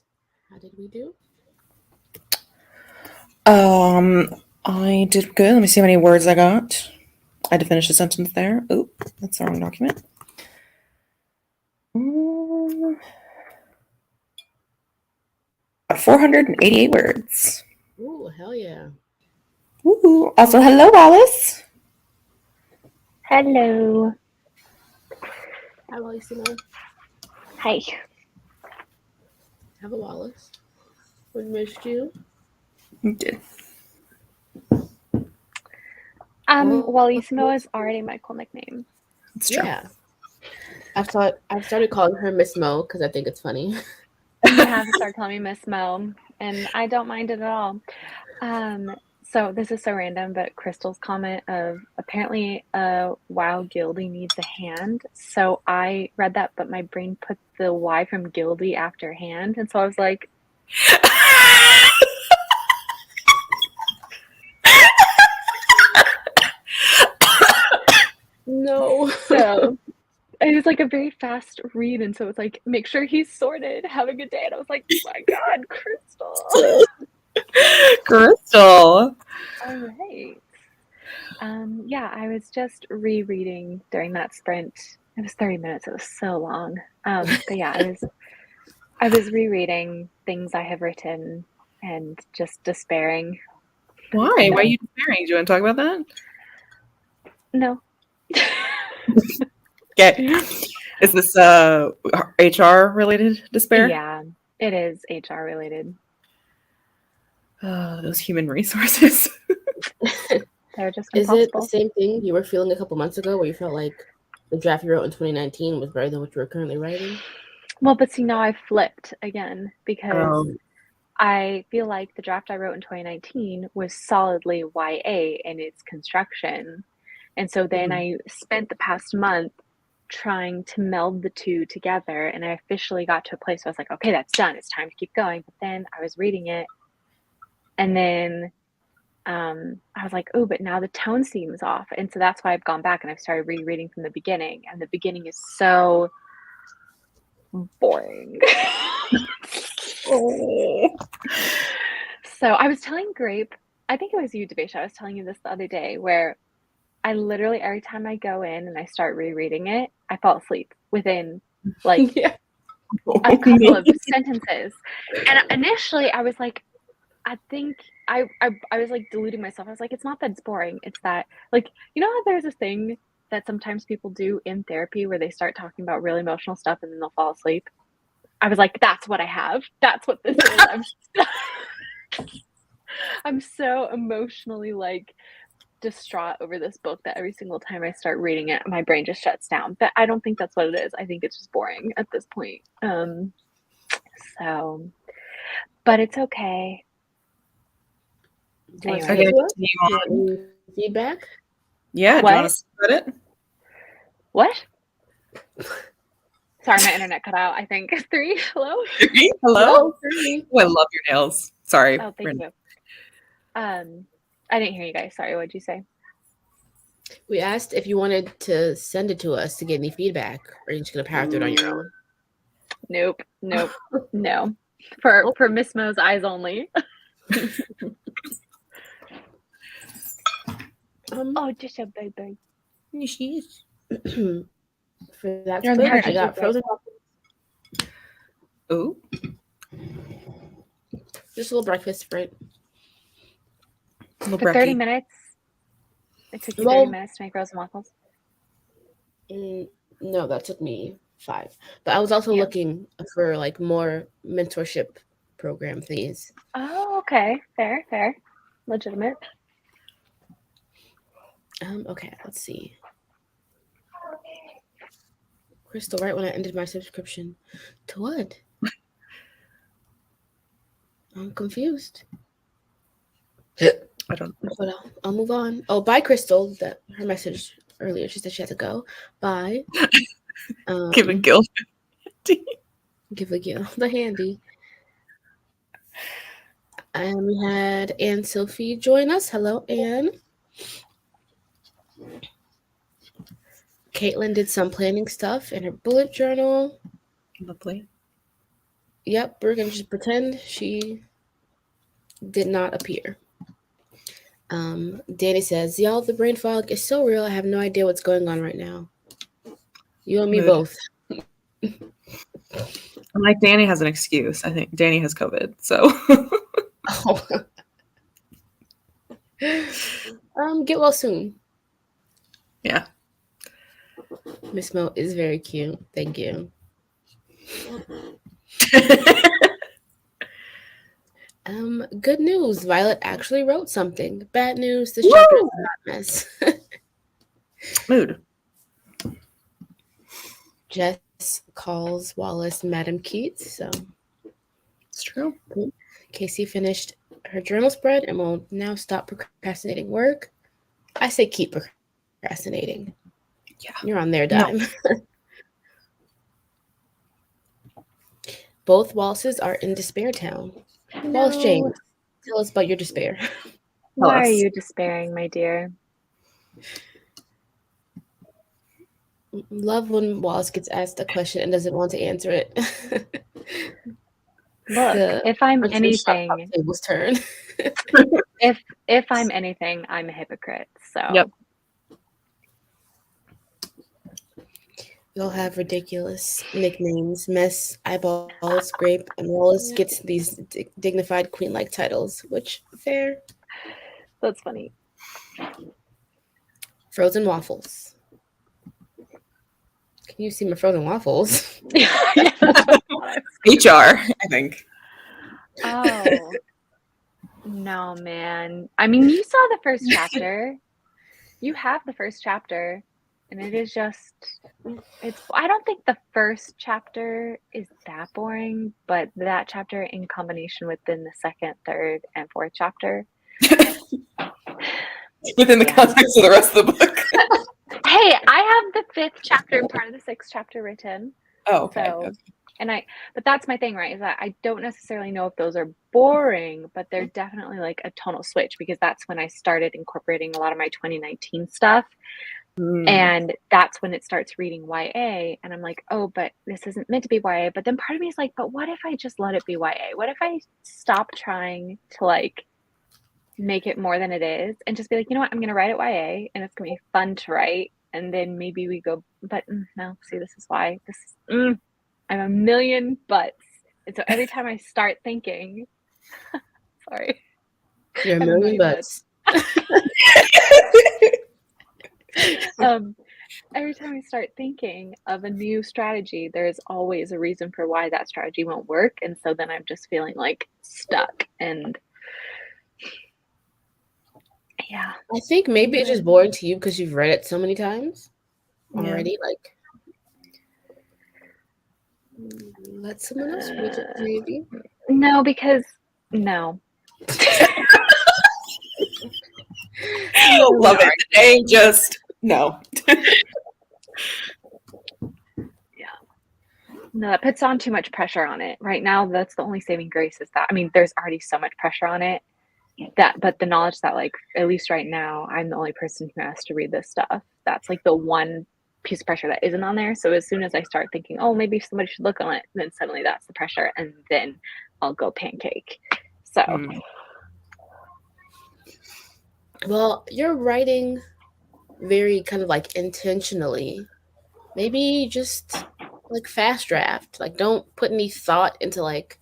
How did we do? Um, I did good. Let me see how many words I got. I had to finish a sentence there. Oop, that's the wrong document. 488 words. Ooh, hell yeah. Ooh. Also, hello, Alice. Hello. Hi, Wallace. Simone. Hi. Have a Wallace. We missed you. You did. Well, Wallissimo is already my cool nickname. It's true. yeah. I've started calling her Miss Mo because I think it's funny. You have to start calling me Miss Mo, and I don't mind it at all. So this is so random, but Crystal's comment of apparently wow, Gildy needs a hand. So I read that, but my brain put the Y from Gildy after hand, and so I was like, No. so it was like a very fast read, and so it's like, make sure he's sorted. Have a good day. And I was like, my God, Crystal. Crystal. All right. Yeah, I was just rereading during that sprint. It was 30 minutes. It was so long. But yeah, I was rereading things I have written and just despairing. Why? Why are you despairing? Do you want to talk about that? No. Okay. Is this HR related despair? Yeah, it is HR related. Those human resources. They're just Is it the impossible. same thing you were feeling a couple months ago where you felt like the draft you wrote in 2019 was better than what you were currently writing? Well, but see, now I've flipped again because Um, I feel like the draft I wrote in 2019 was solidly YA in its construction. And so then I spent the past month trying to meld the two together. And I officially got to a place where I was like, okay, that's done. It's time to keep going. But then I was reading it. And then I was like, oh, but now the tone seems off. And so that's why I've gone back and I've started rereading from the beginning. And the beginning is so boring. oh. So I was telling Grape, I think it was you, Devisha, I was telling you this the other day, where I literally, every time I go in and I start rereading it, I fall asleep within like Yeah. a couple of sentences. And initially I was like, I think I was like deluding myself. I was like, it's not that it's boring. It's that, like, you know how there's a thing that sometimes people do in therapy where they start talking about really emotional stuff and then they'll fall asleep. I was like, that's what I have. That's what this is. I'm so emotionally like distraught over this book that every single time I start reading it, my brain just shuts down. But I don't think that's what it is. I think it's just boring at this point. So, but it's okay. Do you want to Anyway. send it Okay, to us? continue Do you on. want any feedback? Yeah, do you want What? to split it? What? Sorry, my internet cut out. I think 3. Hello. Hello. No, three. Oh, I love your nails. Sorry. Oh, thank you. I didn't hear you guys. Sorry. What'd you say? We asked if you wanted to send it to us to get any feedback, or are you just gonna power through it on your own? Nope. No. For Miss Mo's eyes only. Oh, just a baby. She is. For that You're on split, the I got frozen waffles. Oh, Just a little breakfast, right? little For 30 brekkie. minutes. It took you Well, 30 minutes to make frozen waffles. No, that took me 5. But I was also Yeah. looking for like more mentorship program things. Oh, okay. Fair. Legitimate. Okay, let's see. Crystal, right when I ended my subscription. To what? I'm confused. I don't know. But I'll move on. Oh, bye, Crystal. That her message earlier. She said she had to go. Bye. Give a guilt. Give a gift. The handy. And we had Anne Sophie join us. Hello, Anne. Caitlin did some planning stuff in her bullet journal. Lovely. Yep, we're gonna just pretend she did not appear. Danny says, "Y'all, the brain fog is so real. I have no idea what's going on right now. You and me Mood. both." I'm like, Danny has an excuse. I think Danny has COVID. So Oh. Get well soon. yeah. Miss Mo is very cute. Thank you. Good news. Violet actually wrote something. Bad news. This chapter is Woo! a hot mess. Mood. Jess calls Wallace Madam Keats. So It's true. Casey finished her journal spread and will now stop procrastinating work. I say keep procrastinating. Yeah. You're on their dime. No. Both Wallaces are in Despair Town. No. Wallace James, tell us about your despair. Why are you despairing, my dear? Love when Wallace gets asked a question and doesn't want to answer it. Look, if I'm anything, table's turn. if I'm anything, I'm a hypocrite. So yep. They'll have ridiculous nicknames. Mess, Eyeballs, Grape, and Wallace gets these dignified queen-like titles, which, fair. That's funny. Frozen waffles. Can you see my frozen waffles? HR, I think. Oh. No, man. I mean, you saw the first chapter. You have the first chapter, and it is just, I don't think the first chapter is that boring, but that chapter in combination within the second, third, and fourth chapter. Within the context of the rest of the book. Hey, I have the fifth chapter and part of the sixth chapter written. Oh, okay. So, but that's my thing, right? Is that I don't necessarily know if those are boring, but they're definitely like a tonal switch because that's when I started incorporating a lot of my 2019 stuff. And that's when it starts reading YA. And I'm like, oh, but this isn't meant to be YA. But then part of me is like, but what if I just let it be YA? What if I stop trying to like make it more than it is and just be like, you know what, I'm going to write it YA and it's going to be fun to write. And then maybe we go, but no, see, this is why I'm a million buts. And so every time I start thinking, sorry. You're a million buts. Every time I start thinking of a new strategy, there's always a reason for why that strategy won't work. And so then I'm just feeling like stuck. And yeah. I think maybe it's just boring to you because you've read it so many times already. Yeah. Like, let someone else read it, maybe. No, because no. Love it. Today, just no. No, that puts on too much pressure on it. Right now, that's the only saving grace is that, I mean, there's already so much pressure on it but the knowledge that like, at least right now, I'm the only person who has to read this stuff. That's like the one piece of pressure that isn't on there. So as soon as I start thinking, oh, maybe somebody should look on it, then suddenly that's the pressure. And then I'll go pancake. So. Well, you're writing very kind of like intentionally. Maybe just like fast draft. Like don't put any thought into like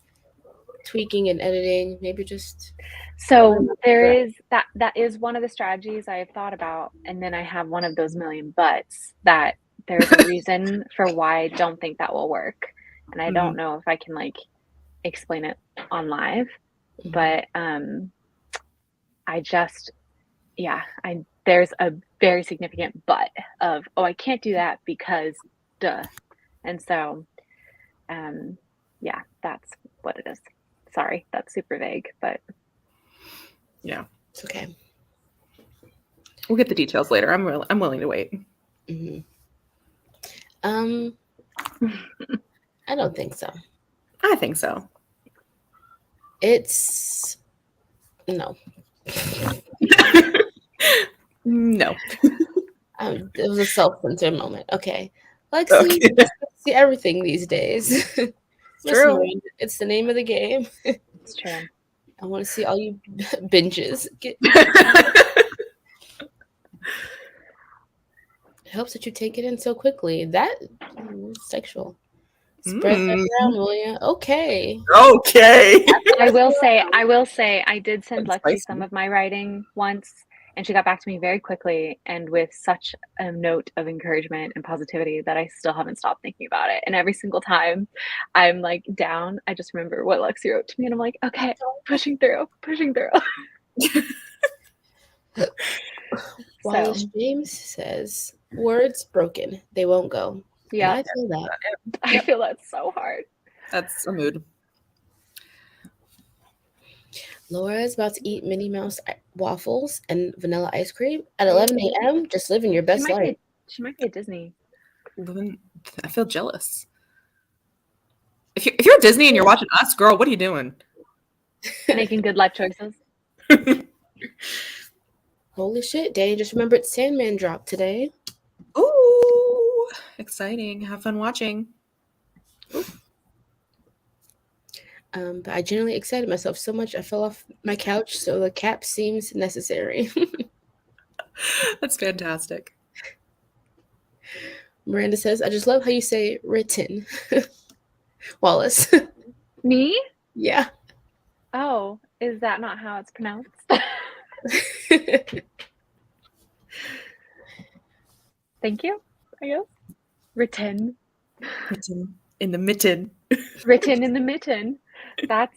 tweaking and editing. Maybe just so there is that is one of the strategies I have thought about. And then I have one of those million buts that there's a reason for why I don't think that will work. And I don't know if I can like explain it on live, but I just there's a very significant but of, oh, I can't do that because duh. And so, yeah, that's what it is. Sorry, that's super vague, but. Yeah. It's okay. We'll get the details later. I'm willing to wait. I don't think so. I think so. It's No. No. It was a self-centered moment. Okay. Lexi, Okay. see everything these days. Miss True. Miranda, it's the name of the game. It's true. I want to see all you binges. It helps that you take it in so quickly. That sexual. Spread that around, will ya? Okay. Okay. I will say, I did send That's Lexi some spicy. of my writing once, and she got back to me very quickly and with such a note of encouragement and positivity that I still haven't stopped thinking about it. And every single time I'm like down, I just remember what Lexi wrote to me, and I'm like, okay, pushing through, pushing through. Wallace So, James says, words broken, they won't go. And yeah, I feel that. I feel that's so hard. That's a mood. Laura is about to eat Minnie Mouse waffles and vanilla ice cream at 11 a.m. Just living your best life. She might be at Disney. I feel jealous. If you're at Disney and you're watching us, girl, what are you doing? Making good life choices. Holy shit, Danny just remembered Sandman dropped today. Ooh, exciting. Have fun watching. But I genuinely excited myself so much I fell off my couch, so the cap seems necessary. That's fantastic. Miranda says, I just love how you say written. Wallace. Me? Yeah. Oh, is that not how it's pronounced? Thank you, I guess. Written. Mitten. In the mitten. Written in the mitten. That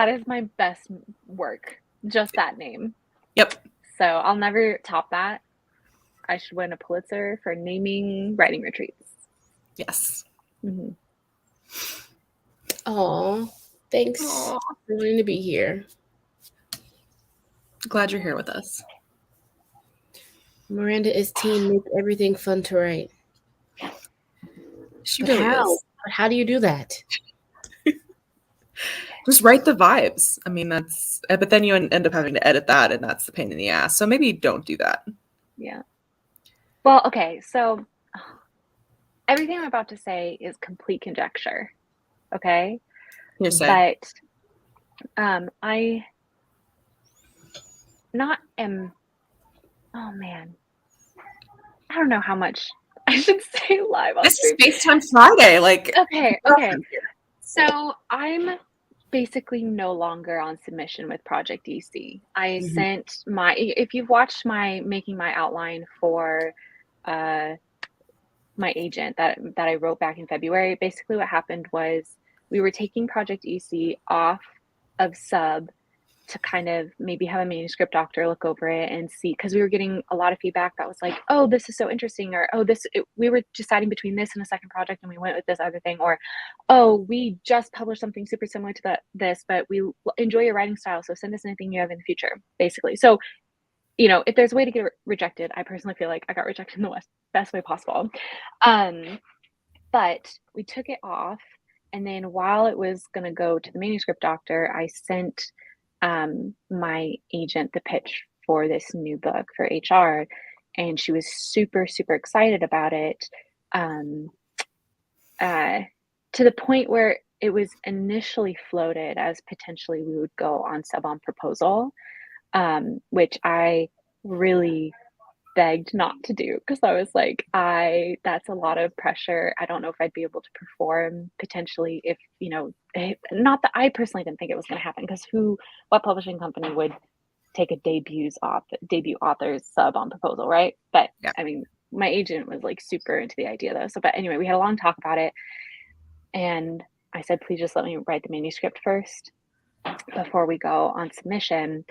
is my best work. Just that name. Yep. So I'll never top that. I should win a Pulitzer for naming writing retreats. Yes. Mm-hmm. Aw, thanks Aww. for wanting to be here. Glad you're here with us. Miranda is team make everything fun to write. She But really how? is. But how do you do that? Just write the vibes. I mean, but then you end up having to edit that, and that's the pain in the ass. So maybe don't do that. Yeah. Well, okay, so everything I'm about to say is complete conjecture. Okay? You're saying. But I not am oh man. I don't know how much I should say live on This is stream. FaceTime Friday. Like, Okay. So I'm basically no longer on submission with Project EC. I sent if you've watched my making my outline for my agent that I wrote back in February, basically what happened was we were taking Project EC off of sub to kind of maybe have a manuscript doctor look over it and see, because we were getting a lot of feedback that was like, oh, this is so interesting, or oh, we were deciding between this and a second project and we went with this other thing, or oh, we just published something super similar to this, but we enjoy your writing style, so send us anything you have in the future, basically. So, you know, if there's a way to get rejected, I personally feel like I got rejected in the best way possible. But we took it off, and then while it was going to go to the manuscript doctor, I sent my agent the pitch for this new book for HR, and she was super, super excited about it, to the point where it was initially floated as potentially we would go on sub-on proposal, which I really begged not to do, because I was like, that's a lot of pressure. I don't know if I'd be able to perform potentially if, you know, not that I personally didn't think it was going to happen, because what publishing company would take a debut author's sub on proposal, right? But Yeah. I mean, my agent was like super into the idea though. So, but anyway, we had a long talk about it, and I said, please just let me write the manuscript first before we go on submission.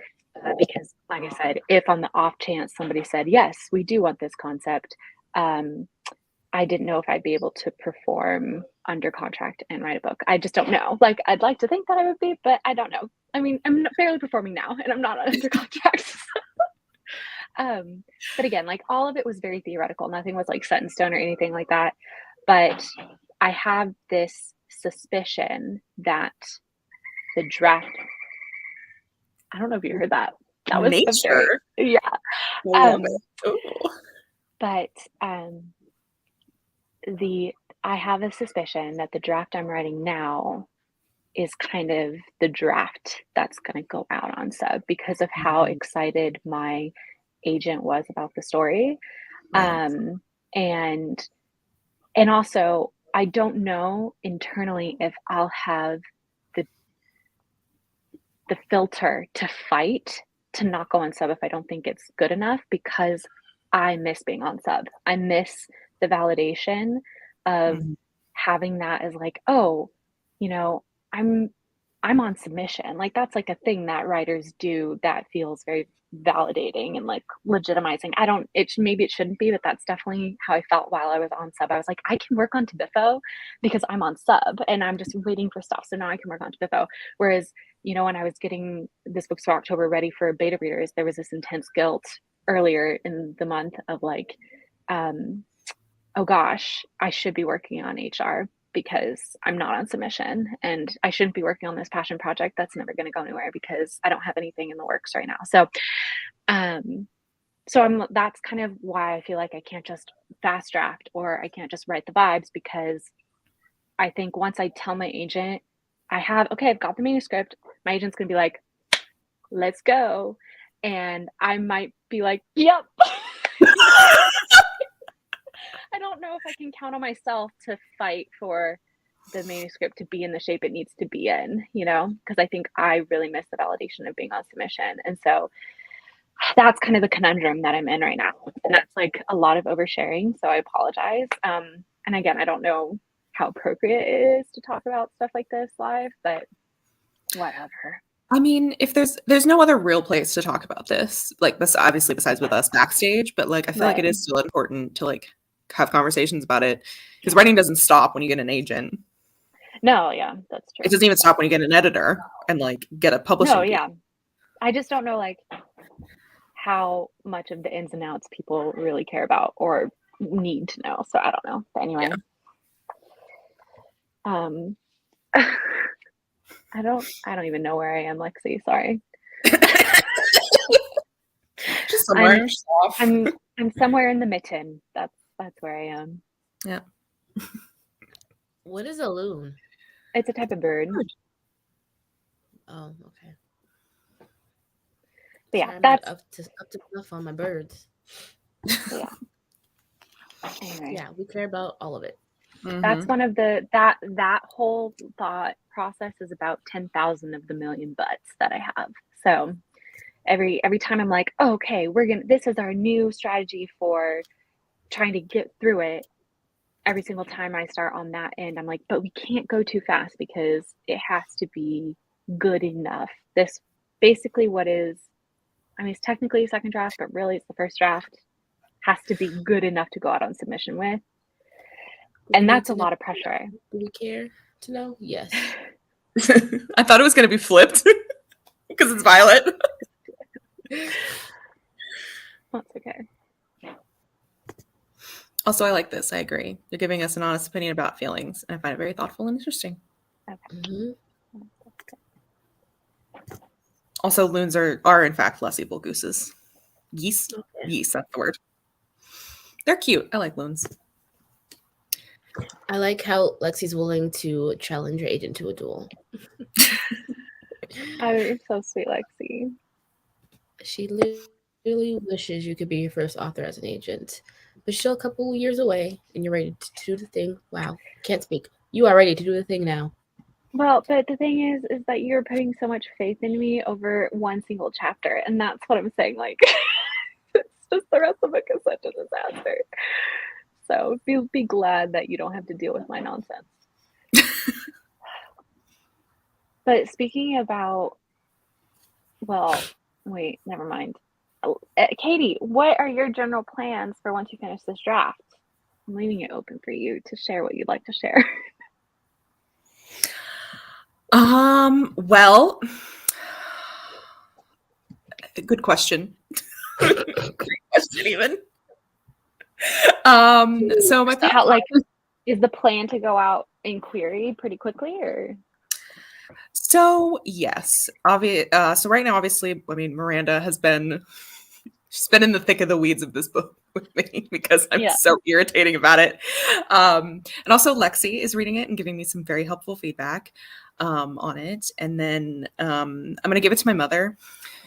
Because like I said, if on the off chance somebody said, yes, we do want this concept, I didn't know if I'd be able to perform under contract and write a book. I just don't know. Like, I'd like to think that I would be, but I don't know. I mean, I'm barely performing now and I'm not under contract. But again, like, all of it was very theoretical. Nothing was like set in stone or anything like that. But I have this suspicion that the draft I don't know if you heard that. That was a very, Nature. yeah. I love it. Ooh. But I have a suspicion that the draft I'm writing now is kind of the draft that's going to go out on sub because of how excited my agent was about the story. Nice. And also I don't know internally if I'll have the filter to fight to not go on sub if I don't think it's good enough, because I miss being on sub. I miss the validation of having that as like, oh, you know, I'm on submission. Like that's like a thing that writers do that feels very validating and like legitimizing. Maybe it shouldn't be, but that's definitely how I felt while I was on sub. I was like, I can work on Tabitho because I'm on sub and I'm just waiting for stuff. So now I can work on Tabitho. Whereas, you know, when I was getting this book for October ready for beta readers, there was this intense guilt earlier in the month of like, oh gosh, I should be working on HR because I'm not on submission, and I shouldn't be working on this passion project that's never going to go anywhere because I don't have anything in the works right now. So, that's kind of why I feel like I can't just fast draft or I can't just write the vibes, because I think once I tell my agent I've got the manuscript, my agent's going to be like, let's go. And I might be like, yep. I don't know if I can count on myself to fight for the manuscript to be in the shape it needs to be in, you know, because I think I really miss the validation of being on submission. And so that's kind of the conundrum that I'm in right now. And that's like a lot of oversharing. So I apologize. And again, I don't know how appropriate it is to talk about stuff like this live, but whatever. I mean, if there's no other real place to talk about this, like this obviously besides with us backstage, but like I feel like it is still important to like have conversations about it, because writing doesn't stop when you get an agent. No, yeah, that's true. It doesn't even stop when you get an editor and like get a publishing. No, yeah. I just don't know like how much of the ins and outs people really care about or need to know. So I don't know. But anyway. Yeah. I don't even know where I am, Lexi. Sorry. Just somewhere. I'm somewhere in the mitten. That's where I am. Yeah. What is a loon? It's a type of bird. Oh, okay. But yeah, sorry, that's up to snuff on my birds. Yeah. Anyway. Yeah, we care about all of it. That's one of that whole thought process is about 10,000 of the million butts that I have. So every time I'm like, oh, okay, this is our new strategy for trying to get through it. Every single time I start on that end, I'm like, but we can't go too fast because it has to be good enough. This basically it's technically a second draft, but really it's the first draft, has to be good enough to go out on submission with. And that's a lot of pressure. Do we care to know? Yes. I thought it was going to be flipped because it's Violet. That's okay. Also, I like this. I agree. You're giving us an honest opinion about feelings, and I find it very thoughtful and interesting. Okay. Also, loons are in fact less evil gooses. Geese? Okay. Geese, that's the word. They're cute. I like loons. I like how Lexi's willing to challenge her agent to a duel. Oh, you're so sweet, Lexi. She literally wishes you could be your first author as an agent. But still a couple years away, and you're ready to do the thing. Wow. Can't speak. You are ready to do the thing now. Well, but the thing is that you're putting so much faith in me over one single chapter. And that's what I'm saying. Like, it's just the rest of the book is such a disaster. So be glad that you don't have to deal with my nonsense. But speaking about, well, wait, never mind. Katie, what are your general plans for once you finish this draft? I'm leaving it open for you to share what you'd like to share. Well, good question. Great question, even. So my is the plan to go out in query pretty quickly, or? So yes, so right now, obviously, I mean, Miranda has been she's been in the thick of the weeds of this book with me because I'm Yeah. so irritating about it. And also, Lexi is reading it and giving me some very helpful feedback on it. And then I'm going to give it to my mother,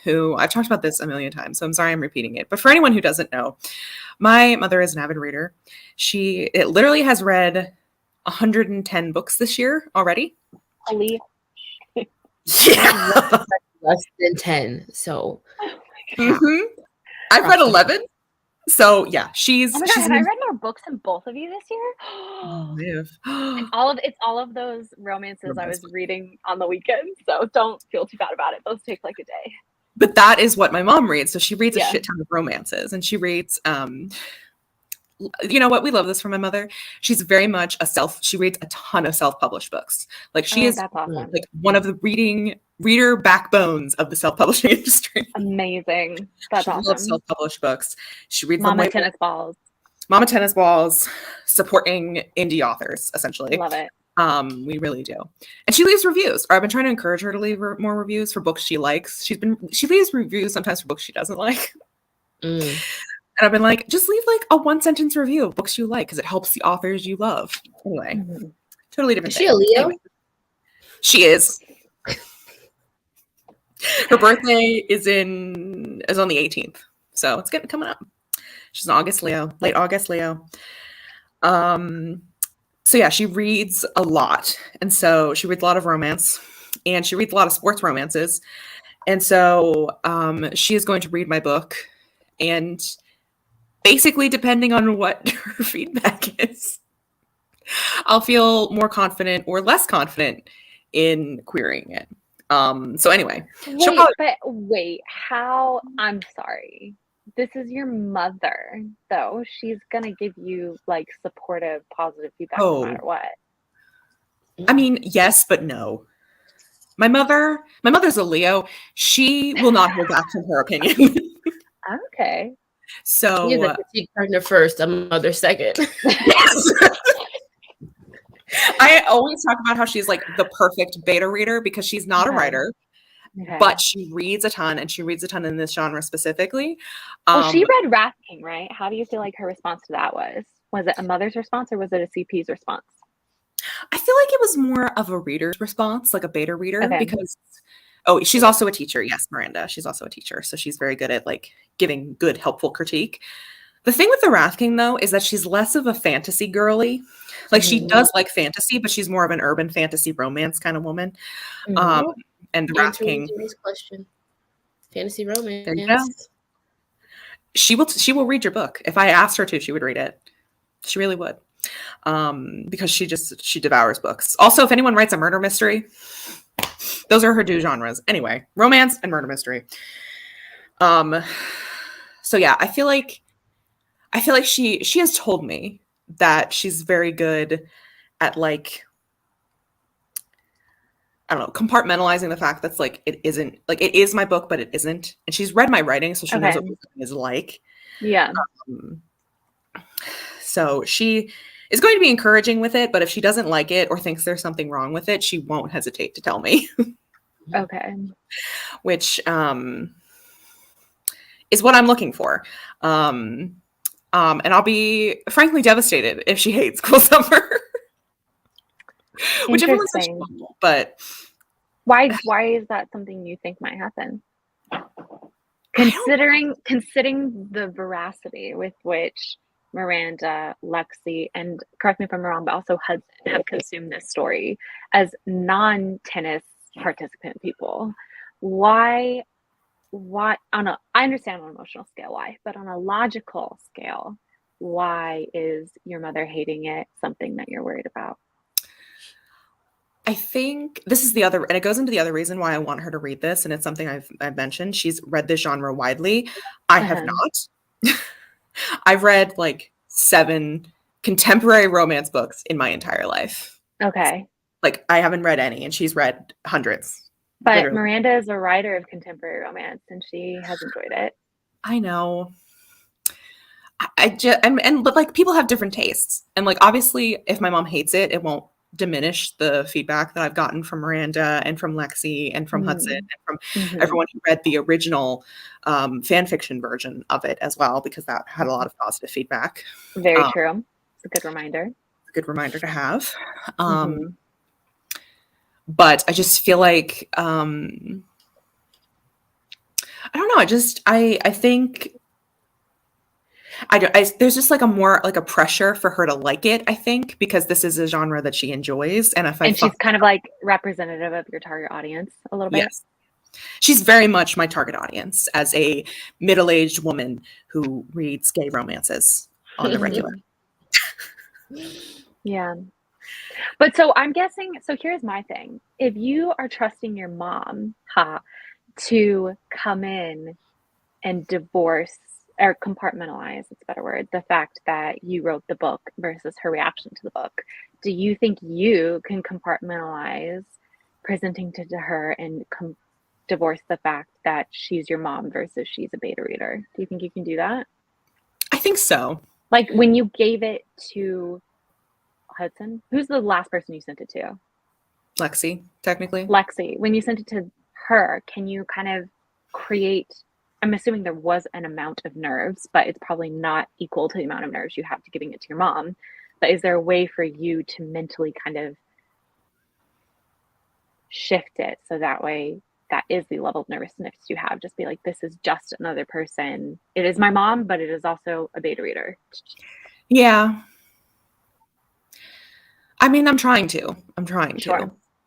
who I've talked about this a million times, so I'm sorry I'm repeating it. But for anyone who doesn't know, my mother is an avid reader. It literally has read 110 books this year already. Holy. Yeah. Less than 10. So I've read 11. So yeah, Oh my God, have I read more books than both of you this year? It's all of those romances I was reading on the weekend, so don't feel too bad about it. Those take like a day. But that is what my mom reads. So she reads a Yeah. shit ton of romances, and she reads you know what? We love this from my mother. She's very much she reads a ton of self-published books. Like she is That's awesome. like one of the reader backbones of the self-publishing industry. Amazing. That's She awesome. loves self-published books. She reads Mama Tennis Balls. Mama Tennis Balls, supporting indie authors, essentially. Love it. We really do. And she leaves reviews. Or I've been trying to encourage her to leave more reviews for books she likes. She leaves reviews sometimes for books she doesn't like. And I've been like, just leave like a 1-sentence review of books you like because it helps the authors you love. Anyway, totally different. Is she a Leo? Anyway, she is. Her birthday is on the 18th, so it's coming up. She's an August Leo, late August Leo. So yeah, she reads a lot, and so she reads a lot of romance, and she reads a lot of sports romances, and so she is going to read my book, and basically, depending on what her feedback is, I'll feel more confident or less confident in querying it. So anyway, wait, how? I'm sorry. This is your mother, though. She's gonna give you like supportive, positive feedback no matter what. I mean, yes, but no. My mother's a Leo. She will not hold back from her opinion. Okay. So she's a critique partner first, a mother second. Yes. I always talk about how she's like the perfect beta reader because she's not a writer. Okay. But she reads a ton, and she reads a ton in this genre specifically. Well, she read Wrath King, right? How do you feel like her response to that was? Was it a mother's response or was it a CP's response? I feel like it was more of a reader's response, like a beta reader, because she's also a teacher. Yes, Miranda. She's also a teacher, so she's very good at like giving good, helpful critique. The thing with the Wrath King, though, is that she's less of a fantasy girly. Like she does like fantasy, but she's more of an urban fantasy romance kind of woman. And the Wrath King. Question. Fantasy romance. There you go. She will read your book. If I asked her to, she would read it. She really would. Because she devours books. Also, if anyone writes a murder mystery, those are her two genres. Anyway, romance and murder mystery. So yeah, I feel like she has told me that she's very good at like, I don't know, compartmentalizing the fact that's like it isn't like it is my book, but it isn't. And she's read my writing, so she knows what it is like. Yeah. So she is going to be encouraging with it, but if she doesn't like it or thinks there's something wrong with it, she won't hesitate to tell me. Okay. Which is what I'm looking for. And I'll be frankly devastated if she hates Cool Summer. Which everyone's such a bumble, but why is that something you think might happen? Considering the veracity with which Miranda, Lexi, and correct me if I'm wrong, but also Hudson have consumed this story as non-tennis participant people. Why I understand on an emotional scale why, but on a logical scale, why is your mother hating it something that you're worried about? I think this is the other, and it goes into the other reason why I want her to read this, and it's something I've mentioned. She's read this genre widely. I have not. I've read like 7 contemporary romance books in my entire life. Okay. Like I haven't read any, and she's read hundreds. But literally. Miranda is a writer of contemporary romance, and she has enjoyed it. I know. But like people have different tastes, and like obviously, if my mom hates it, it won't diminish the feedback that I've gotten from Miranda and from Lexi and from Hudson and from everyone who read the original fan fiction version of it as well, because that had a lot of positive feedback. Very true. It's a good reminder. Good reminder to have. But I just feel like I don't know. I think there's just like a pressure for her to like it, I think, because this is a genre that she enjoys. And she's kind of like representative of your target audience a little bit. Yes. She's very much my target audience as a middle-aged woman who reads gay romances on the regular. Yeah. But so I'm guessing, so here's my thing. If you are trusting your mom, to come in and divorce or compartmentalize, it's a better word, the fact that you wrote the book versus her reaction to the book, do you think you can compartmentalize presenting to her and divorce the fact that she's your mom versus she's a beta reader? Do you think you can do that? I think so. Like when you gave it to Hudson, who's the last person you sent it to? Lexi, technically. Lexi, when you sent it to her, can you kind of create, I'm assuming there was an amount of nerves, but it's probably not equal to the amount of nerves you have to giving it to your mom. But is there a way for you to mentally kind of shift it so that way that is the level of nervousness you have? Just be like, this is just another person. It is my mom, but it is also a beta reader. Yeah. I mean, I'm trying to.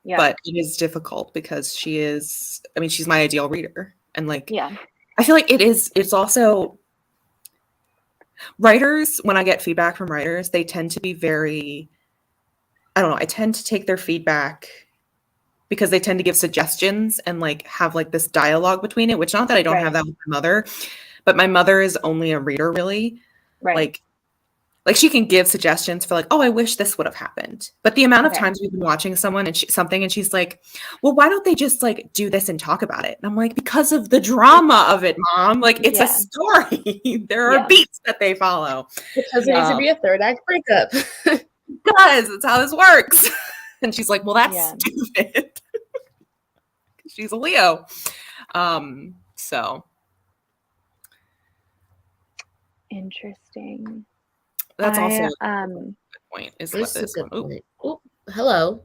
Yeah. But it is difficult because she's my ideal reader. And like, I feel like it's also writers, when I get feedback from writers, they tend to be very, I don't know, I tend to take their feedback because they tend to give suggestions and like have like this dialogue between it, which not that I don't have that with my mother, but my mother is only a reader really. Right. Like she can give suggestions for like, oh, I wish this would have happened. But the amount of times we've been watching someone and and she's like, well, why don't they just like do this and talk about it? And I'm like, because of the drama of it, Mom. Like it's a story. There are beats that they follow. Because there needs to be a third act breakup. Because it's how this works. And she's like, well, that's stupid. She's a Leo. So. Interesting. That's also a good point. Is what this one. Point. Oh, hello.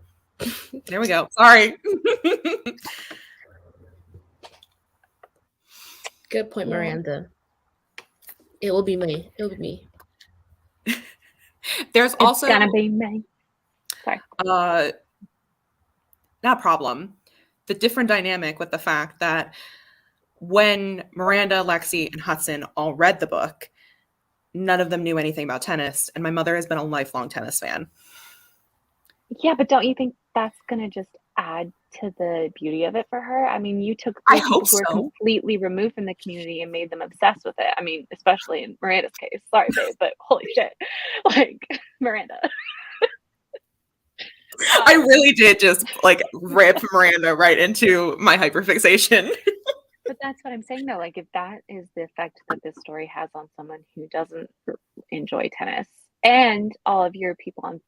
There we go. Sorry. Good point, Miranda. It will be me. It will be me. There's also gonna be me. Sorry. Not a problem. The different dynamic with the fact that when Miranda, Lexi, and Hudson all read the book, none of them knew anything about tennis, and my mother has been a lifelong tennis fan. Yeah, but don't you think that's going to just add to the beauty of it for her? I mean, you took people who are completely removed from the community and made them obsessed with it. I mean, especially in Miranda's case. Sorry, babe, but holy shit. Like, Miranda. I really did just, like, rip Miranda right into my hyperfixation. But that's what I'm saying, though. Like, if that is the effect that this story has on someone who doesn't enjoy tennis, and all of your people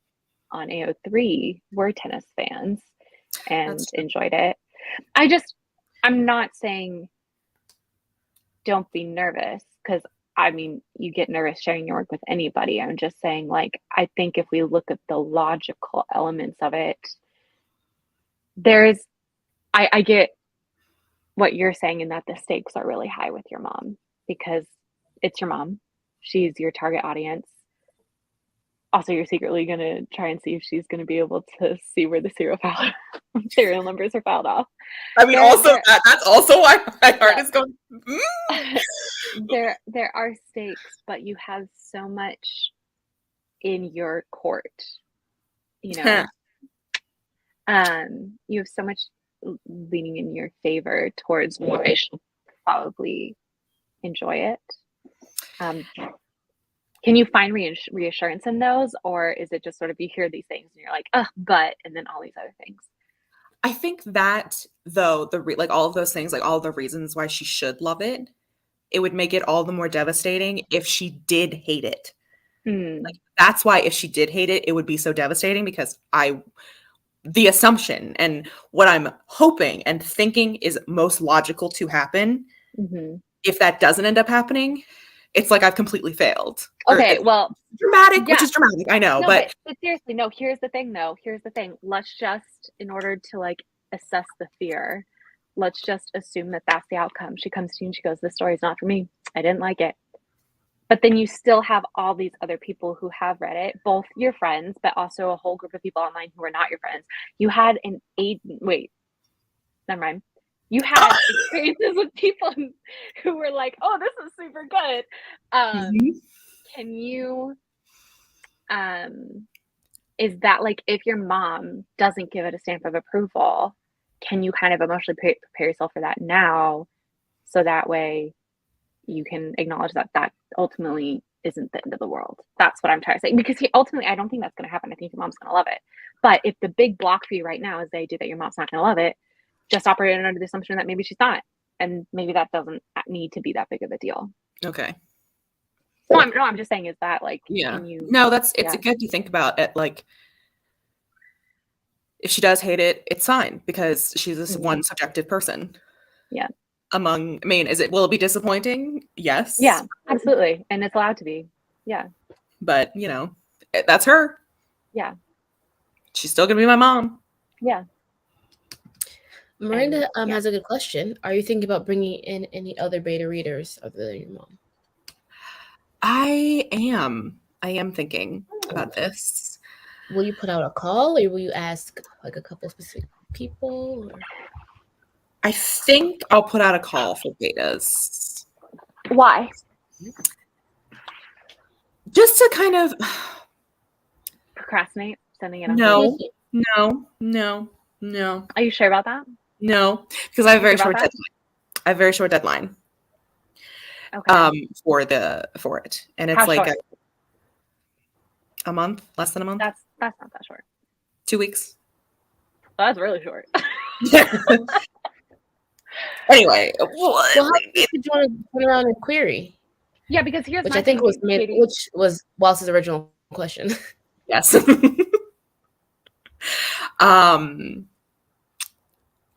on AO3 were tennis fans and enjoyed it. I'm not saying don't be nervous, because, I mean, you get nervous sharing your work with anybody. I'm just saying, like, I think if we look at the logical elements of it, I get what you're saying in that the stakes are really high with your mom because it's your mom. She's your target audience. Also, you're secretly going to try and see if she's going to be able to see where the serial numbers are filed off. I mean, that's also why my heart is going. There are stakes, but you have so much in your court, you know. You have so much leaning in your favor towards why she'll probably enjoy it. Can you find reassurance in those, or is it just sort of you hear these things and you're like, but, and then all these other things? I think that, though, like all of those things, like all the reasons why she should love it, it would make it all the more devastating if she did hate it. Like That's why if she did hate it, it would be so devastating because the assumption and what I'm hoping and thinking is most logical to happen. Mm-hmm. If that doesn't end up happening, it's like I've completely failed. Okay, well, Dramatic, yeah. which is dramatic, I know, No, but but seriously, no, here's the thing though. Here's the thing. Let's just, in order to like assess the fear, let's just assume that that's the outcome. She comes to you and she goes, "This story's not for me. I didn't like it." But then you still have all these other people who have read it, both your friends, but also a whole group of people online who are not your friends. You had wait, never mind. You had experiences with people who were like, "Oh, this is super good." Can you, is that like if your mom doesn't give it a stamp of approval, can you kind of emotionally prepare yourself for that now, so that way you can acknowledge that that ultimately isn't the end of the world? That's what I'm trying to say. Because ultimately, I don't think that's going to happen. I think your mom's going to love it. But if the big block for you right now is the idea that your mom's not going to love it, just operate under the assumption that maybe she's not. And maybe that doesn't need to be that big of a deal. okay. No, I'm just saying, is that like, Yeah. can you? No, it's good to think about it. Like, if she does hate it, it's fine because she's this one subjective person. Yeah. Will it be disappointing? Yes. Yeah, absolutely. And it's allowed to be. Yeah. But, that's her. Yeah. She's still going to be my mom. Yeah. Miranda has a good question. Are you thinking about bringing in any other beta readers other than your mom? I am thinking about this. Will you put out a call or will you ask like a couple specific people? Or? I think I'll put out a call for betas. Why? Just to kind of procrastinate sending it on. No. Are you sure about that? No, because I have a very short deadline. I have a very short deadline. Okay. For it, and it's like a month, less than a month. That's not that short. 2 weeks. Well, that's really short. Anyway, well, how did you want to turn around and query? Yeah, because here's which I think was made, Katie. which was Waltz's original question. Yes.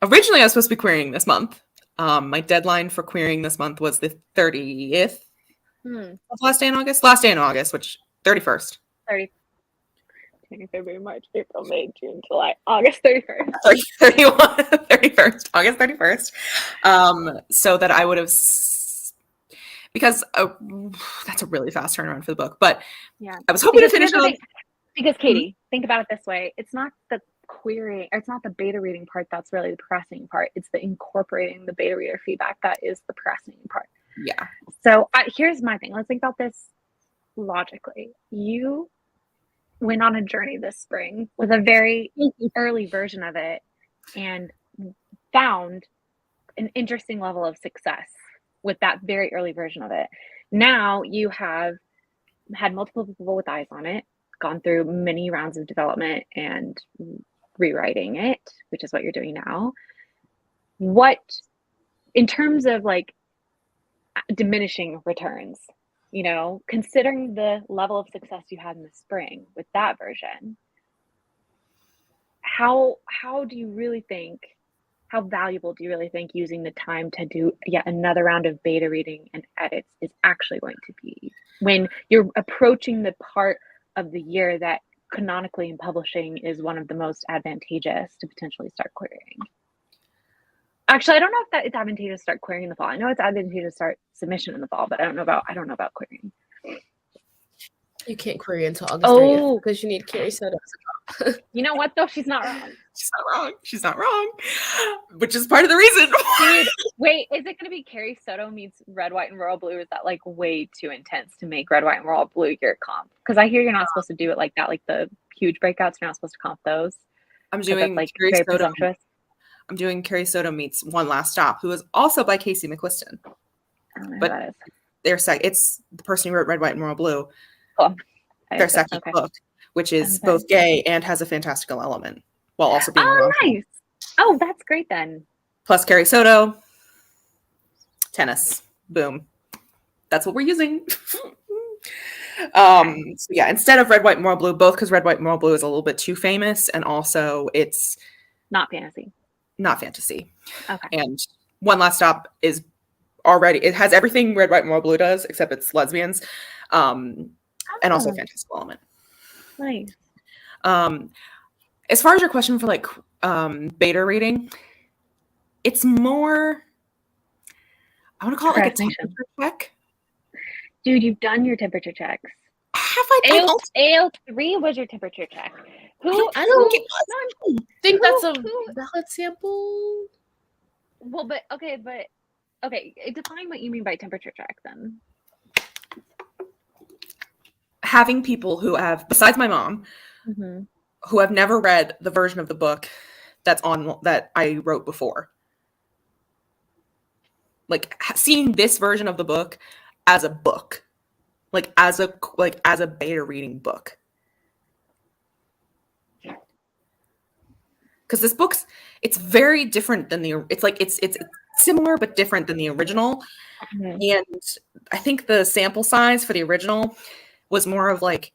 Originally, I was supposed to be querying this month. My deadline for querying this month was the 30th. Last day in August, which 31st. 30. February, March, April, May, June, July, August 31st. 31st, August 31st. So that I would have, because that's a really fast turnaround for the book. But yeah, I was hoping to finish it. Because Katie, think about it this way: it's not the querying, or it's not the beta reading part that's really the procrastinating part. It's the incorporating the beta reader feedback that is the procrastinating part. Yeah. So here's my thing. Let's think about this logically. You went on a journey this spring with a very early version of it and found an interesting level of success with that very early version of it. Now you have had multiple people with eyes on it, gone through many rounds of development and rewriting it, which is what you're doing now. What, in terms of like diminishing returns, considering the level of success you had in the spring with that version, how valuable do you really think using the time to do yet another round of beta reading and edits is actually going to be, when you're approaching the part of the year that canonically in publishing is one of the most advantageous to potentially start querying? Actually, I don't know if that it's advantageous to start querying in the fall. I know it's advantageous to start submission in the fall, but I don't know about querying. You can't query until August 30th because you need Carrie Soto. You know what, though? She's not wrong. She's not wrong. Which is part of the reason. Dude, wait, is it going to be Carrie Soto meets Red, White, and Royal Blue? Or is that like way too intense to make Red, White, and Royal Blue your comp? Because I hear you're not supposed to do it like that. Like the huge breakouts, you're not supposed to comp those. I'm doing like very presumptuous. I'm doing Carrie Soto meets One Last Stop, who is also by Casey McQuiston. I don't know but who that is. It's the person who wrote Red, White, and Royal Blue. Cool. Their second book, which is both gay and has a fantastical element, while also being nice. Oh, that's great then. Plus Carrie Soto, tennis, boom. That's what we're using. So yeah, instead of red, white, more blue, both because red, white, more blue is a little bit too famous, and also it's Not fantasy. not fantasy. Okay. And One Last Stop is already, it has everything red, white, more blue does, except it's lesbians, and also Oh, fantastical element. nice. As far as your question for like beta reading, it's more, I want to call it like a Procrastination. temperature check. Dude, you've done your temperature checks. Have I done all? AO3 was your temperature check. I don't think that's a who- valid sample. Well, but okay, define what you mean by temperature check then. Having people who have, besides my mom, Mm-hmm. who have never read the version of the book that I wrote before. Like seeing this version of the book as a book, like as a beta reading book. Because this book's, it's very different than it's similar but different than the original. Mm-hmm. And I think the sample size for the original was more of like,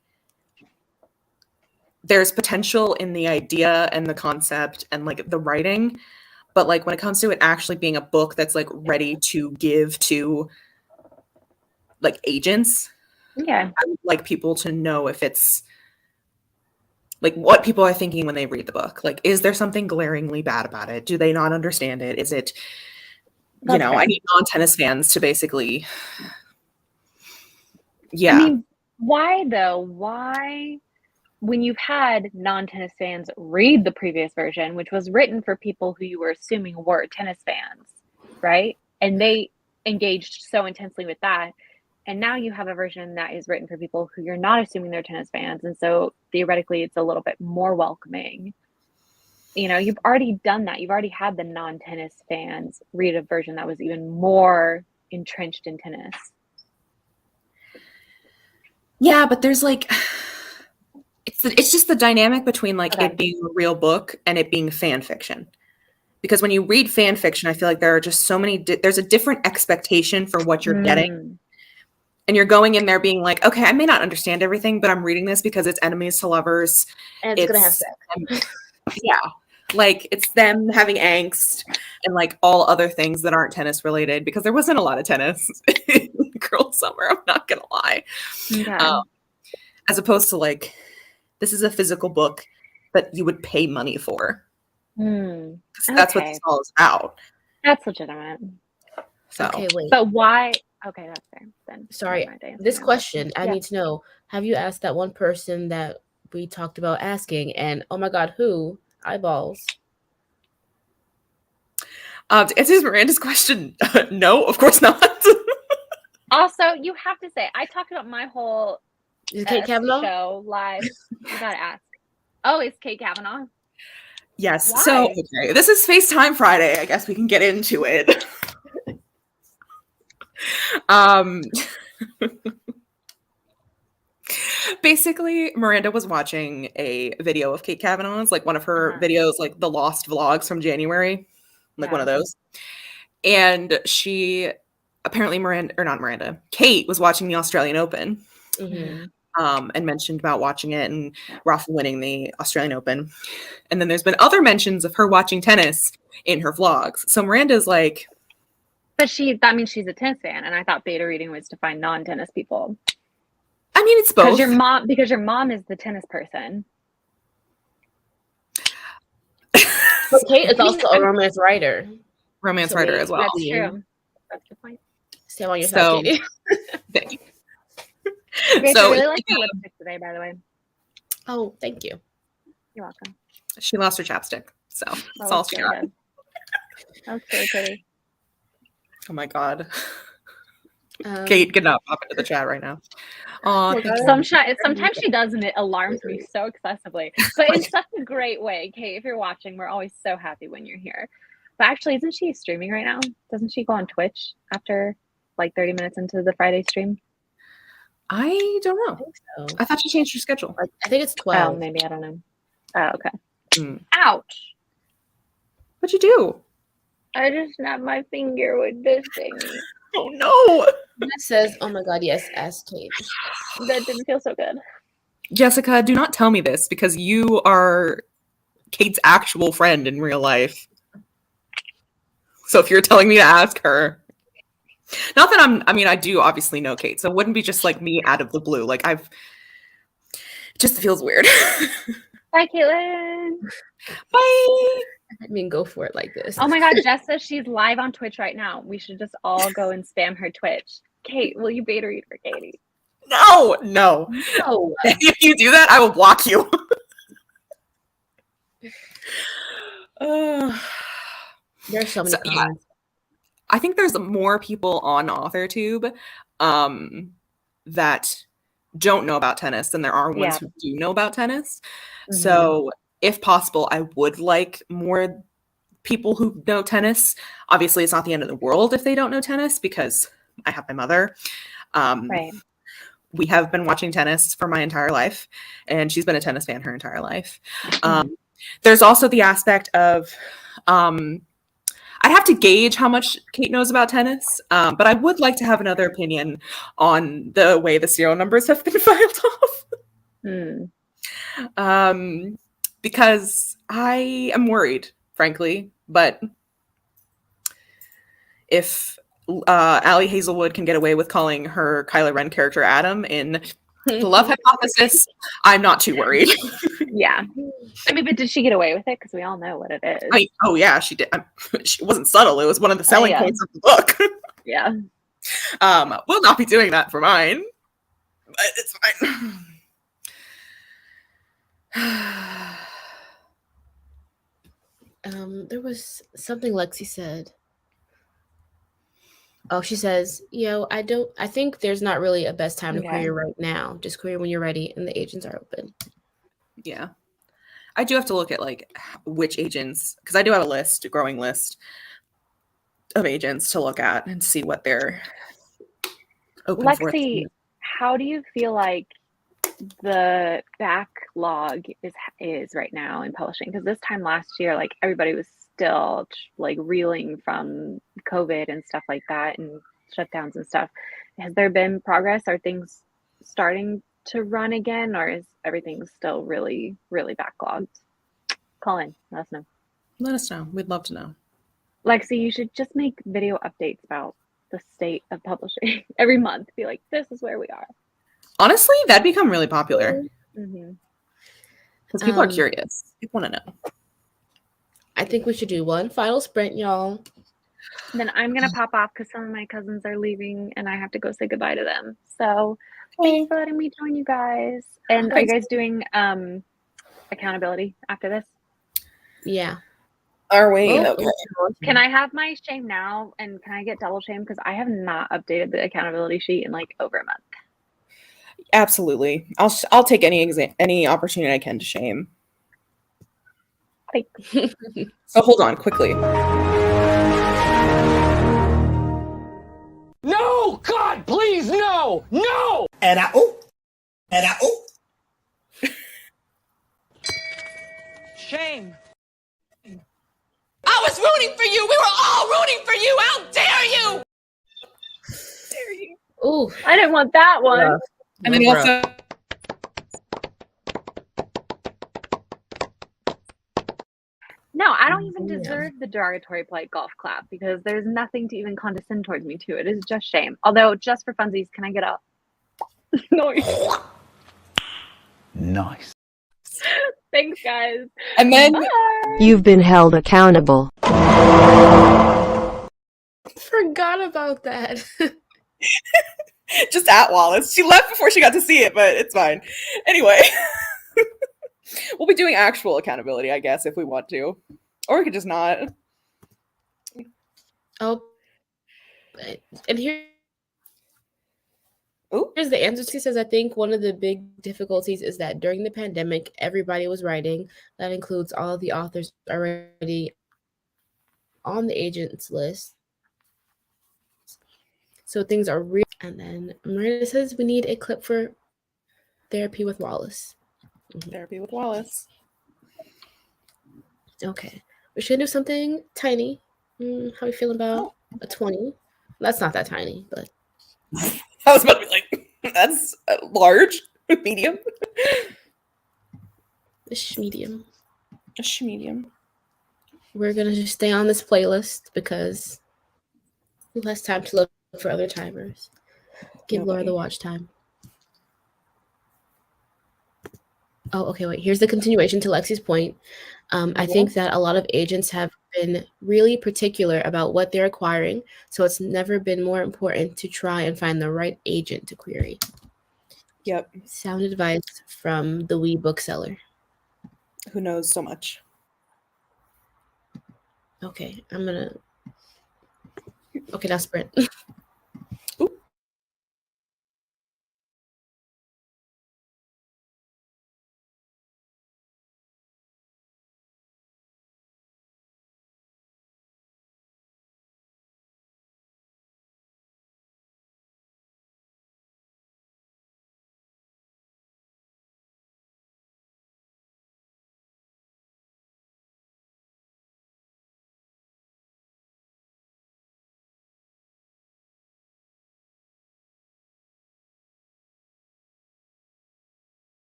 there's potential in the idea and the concept and like the writing, but like when it comes to it actually being a book that's like ready to give to like agents, Yeah. I would like people to know if it's like what people are thinking when they read the book. Like, is there something glaringly bad about it? Do they not understand it? Is it, That's fair. I need non-tennis fans to basically, I mean, why though? Why, when you've had non-tennis fans read the previous version, which was written for people who you were assuming were tennis fans, right? And they engaged so intensely with that. And now you have a version that is written for people who you're not assuming they're tennis fans. And so theoretically, it's a little bit more welcoming. You've already done that. You've already had the non-tennis fans read a version that was even more entrenched in tennis. Yeah, but there's like, it's just the dynamic between like Okay. it being a real book and it being fan fiction. Because when you read fan fiction, I feel like there are just so many, there's a different expectation for what you're getting. And you're going in there being like, okay, I may not understand everything, but I'm reading this because it's enemies to lovers. And it's going to have sex. Yeah. Like it's them having angst and like all other things that aren't tennis related, because there wasn't a lot of tennis in Girl Summer, I'm not going to lie. Okay. As opposed to like, this is a physical book that you would pay money for. That's what this all is about. That's legitimate. So. Okay, wait. But why? Okay, that's fair. Then sorry, this question, I need to know, have you asked that one person that we talked about asking, and oh my god, who? Eyeballs. To answer Miranda's question, no, of course not. Also, you have to say, I talked about my whole Kate Kavanaugh show live. You gotta ask. Oh, it's Kate Kavanaugh? Yes. Why? So okay, this is Facetime Friday. I guess we can get into it. Basically, Miranda was watching a video of Kate Kavanaugh's, like one of her videos, like the Lost Vlogs from January, like one of those. And she apparently Kate was watching the Australian Open. Mm-hmm. And mentioned about watching it and Rafa winning the Australian Open. And then there's been other mentions of her watching tennis in her vlogs. So Miranda's like, but that means she's a tennis fan, and I thought beta reading was to find non-tennis people. I mean, it's both. Because your mom is the tennis person. But Kate is also a romance writer. Romance writer as well. That's true. That's the point. Stay on your side, Katie. Thank you. Grace, I really like your lipstick today, by the way. Oh, thank you. You're welcome. She lost her chapstick, so that's all she got. That was very pretty. Oh my god. Kate, get up, pop into the chat right now. Sometimes she does, and it alarms me so excessively. But in such a great way, Kate, if you're watching, we're always so happy when you're here. But actually, isn't she streaming right now? Doesn't she go on Twitch after like 30 minutes into the Friday stream? I don't know. I think so. I thought she changed her schedule. I think it's 12. Oh, maybe. I don't know. Oh, okay. Ouch. What'd you do? I just snapped my finger with this thing. Oh no. This says, "Oh my God, yes, ask Kate." That didn't feel so good. Jessica, do not tell me this because you are Kate's actual friend in real life. So if you're telling me to ask her, not that I do obviously know Kate, so it wouldn't be just like me out of the blue. Like it just feels weird. Bye, Caitlin. Bye. I mean, go for it like this. Oh my God, Jess says she's live on Twitch right now. We should just all go and spam her Twitch. Kate, will you beta read for Katie? No. No. If you do that, I will block you. There's so many comments. I think there's more people on AuthorTube that don't know about tennis than there are ones who do know about tennis. Mm-hmm. So if possible, I would like more people who know tennis. Obviously, it's not the end of the world if they don't know tennis because I have my mother. Right. We have been watching tennis for my entire life, and she's been a tennis fan her entire life. There's also the aspect of I'd have to gauge how much Kate knows about tennis, but I would like to have another opinion on the way the serial numbers have been filed off. Because I am worried, frankly, but if Allie Hazelwood can get away with calling her Kylo Ren character Adam in The Love Hypothesis, I'm not too worried. Yeah. I mean, but did she get away with it? Because we all know what it is. Oh, yeah, she did. She wasn't subtle. It was one of the selling points of the book. Yeah. We'll not be doing that for mine, but it's fine. There was something Lexi said. Oh, she says, I think there's not really a best time to query right now. Just query when you're ready and the agents are open. Yeah. I do have to look at like which agents, because I do have a growing list of agents to look at and see what they're open for. Lexi, how do you feel like the backlog is right now in publishing? Because this time last year, like everybody was still like reeling from COVID and stuff like that and shutdowns and stuff. Has there been progress? Are things starting to run again, or is everything still really, really backlogged? Call in, let us know. Let us know. We'd love to know. Lexi, you should just make video updates about the state of publishing every month. Be like, this is where we are. Honestly, that'd become really popular. Because people are curious. People want to know. I think we should do one final sprint, y'all. Then I'm going to pop off because some of my cousins are leaving and I have to go say goodbye to them. So thanks for letting me join you guys. And are you guys doing accountability after this? Yeah. Are we? Okay. Can I have my shame now? And can I get double shame? Because I have not updated the accountability sheet in like over a month. Absolutely. I'll take any opportunity I can to shame. So hold on, quickly. No! God, please, no! No! Shame. I was rooting for you. We were all rooting for you. How dare you? Dare you? Ooh, I didn't want that one. And then also. No, I don't even deserve the derogatory polite golf clap because there's nothing to even condescend towards me to. It is just shame. Although, just for funsies, can I get up? Nice. Thanks, guys. And then bye. You've been held accountable. Forgot about that. Just at Wallace. She left before she got to see it, but it's fine. Anyway. We'll be doing actual accountability, I guess, if we want to. Or we could just not. Oh. And here's the answer. She says, I think one of the big difficulties is that during the pandemic, everybody was writing. That includes all of the authors already on the agents list. So things are real. And then Marina says, we need a clip for Therapy with Wallace. Therapy with Wallace. Okay. We're going to do something tiny. How are you feeling about a 20? That's not that tiny, but I was about to be like, that's large, medium, it's medium. a medium. We're gonna just stay on this playlist because who has time to look for other timers? Give Laura the Nobody. watch time. Oh, okay, wait. Here's the continuation to Lexi's point. I think that a lot of agents have been really particular about what they're acquiring, so it's never been more important to try and find the right agent to query. Yep. Sound advice from the wee bookseller. Who knows so much? Okay, I'm gonna. Okay, now sprint.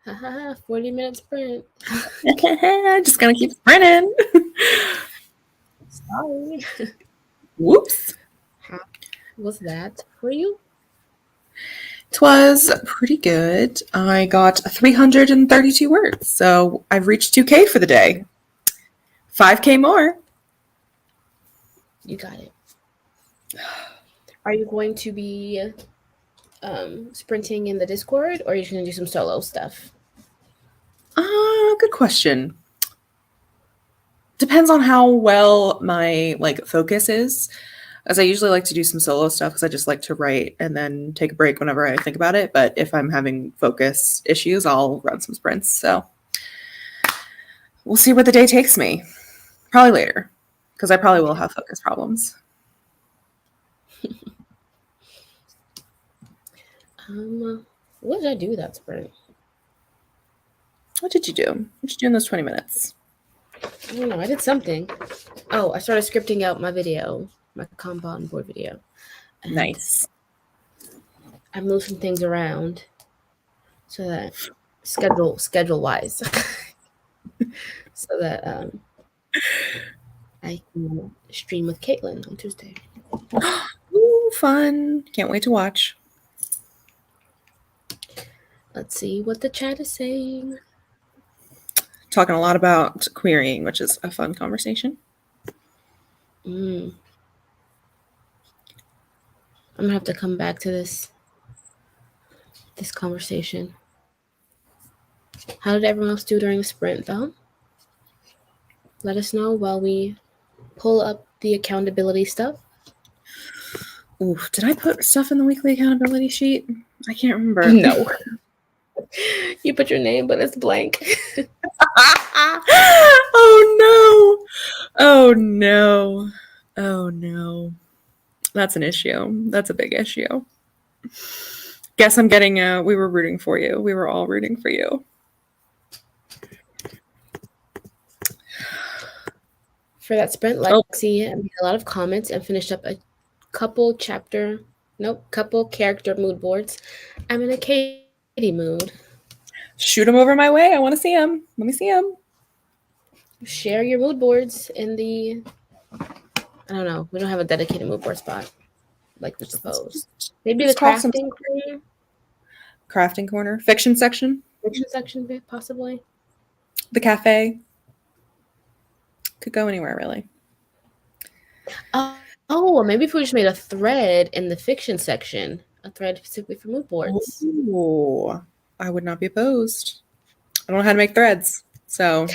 Haha, 40-minute sprint. Just gonna keep sprinting. Sorry. Whoops. How was that for you? It was pretty good. I got 332 words, so I've reached 2K for the day. 5K more. You got it. Are you going to be sprinting in the Discord, or are you just going to do some solo stuff? Good question. Depends on how well my focus is, as I usually like to do some solo stuff because I just like to write and then take a break whenever I think about it. But if I'm having focus issues, I'll run some sprints. So we'll see where the day takes me. Probably later, because I probably will have focus problems. What did I do that sprint? What did you do? What did you do in those 20 minutes? I don't know. I did something. Oh, I started scripting out my video, my Kanban board video. And Nice. I moved some things around so that schedule wise, so that I can stream with Caitlin on Tuesday. Ooh, fun. Can't wait to watch. Let's see what the chat is saying. Talking a lot about querying, which is a fun conversation. I'm gonna have to come back to this conversation. How did everyone else do during the sprint, though? Let us know while we pull up the accountability stuff. Oof, did I put stuff in the weekly accountability sheet? I can't remember. No. You put your name, but it's blank. Oh no. Oh no. Oh no. That's an issue. That's a big issue. Guess I'm getting we were rooting for you. We were all rooting for you. For that sprint, Lexi made a lot of comments and finished up a couple character mood boards. I'm in a Katie mood. Shoot them over my way. I want to see them. Let me see them. Share your mood boards in the... I don't know. We don't have a dedicated mood board spot like we're supposed. Maybe the crafting corner? Crafting corner. Fiction section? Fiction section, possibly. The cafe. Could go anywhere, really. Oh, maybe if we just made a thread in the fiction section. A thread specifically for mood boards. Oh, I would not be opposed. I don't know how to make threads, so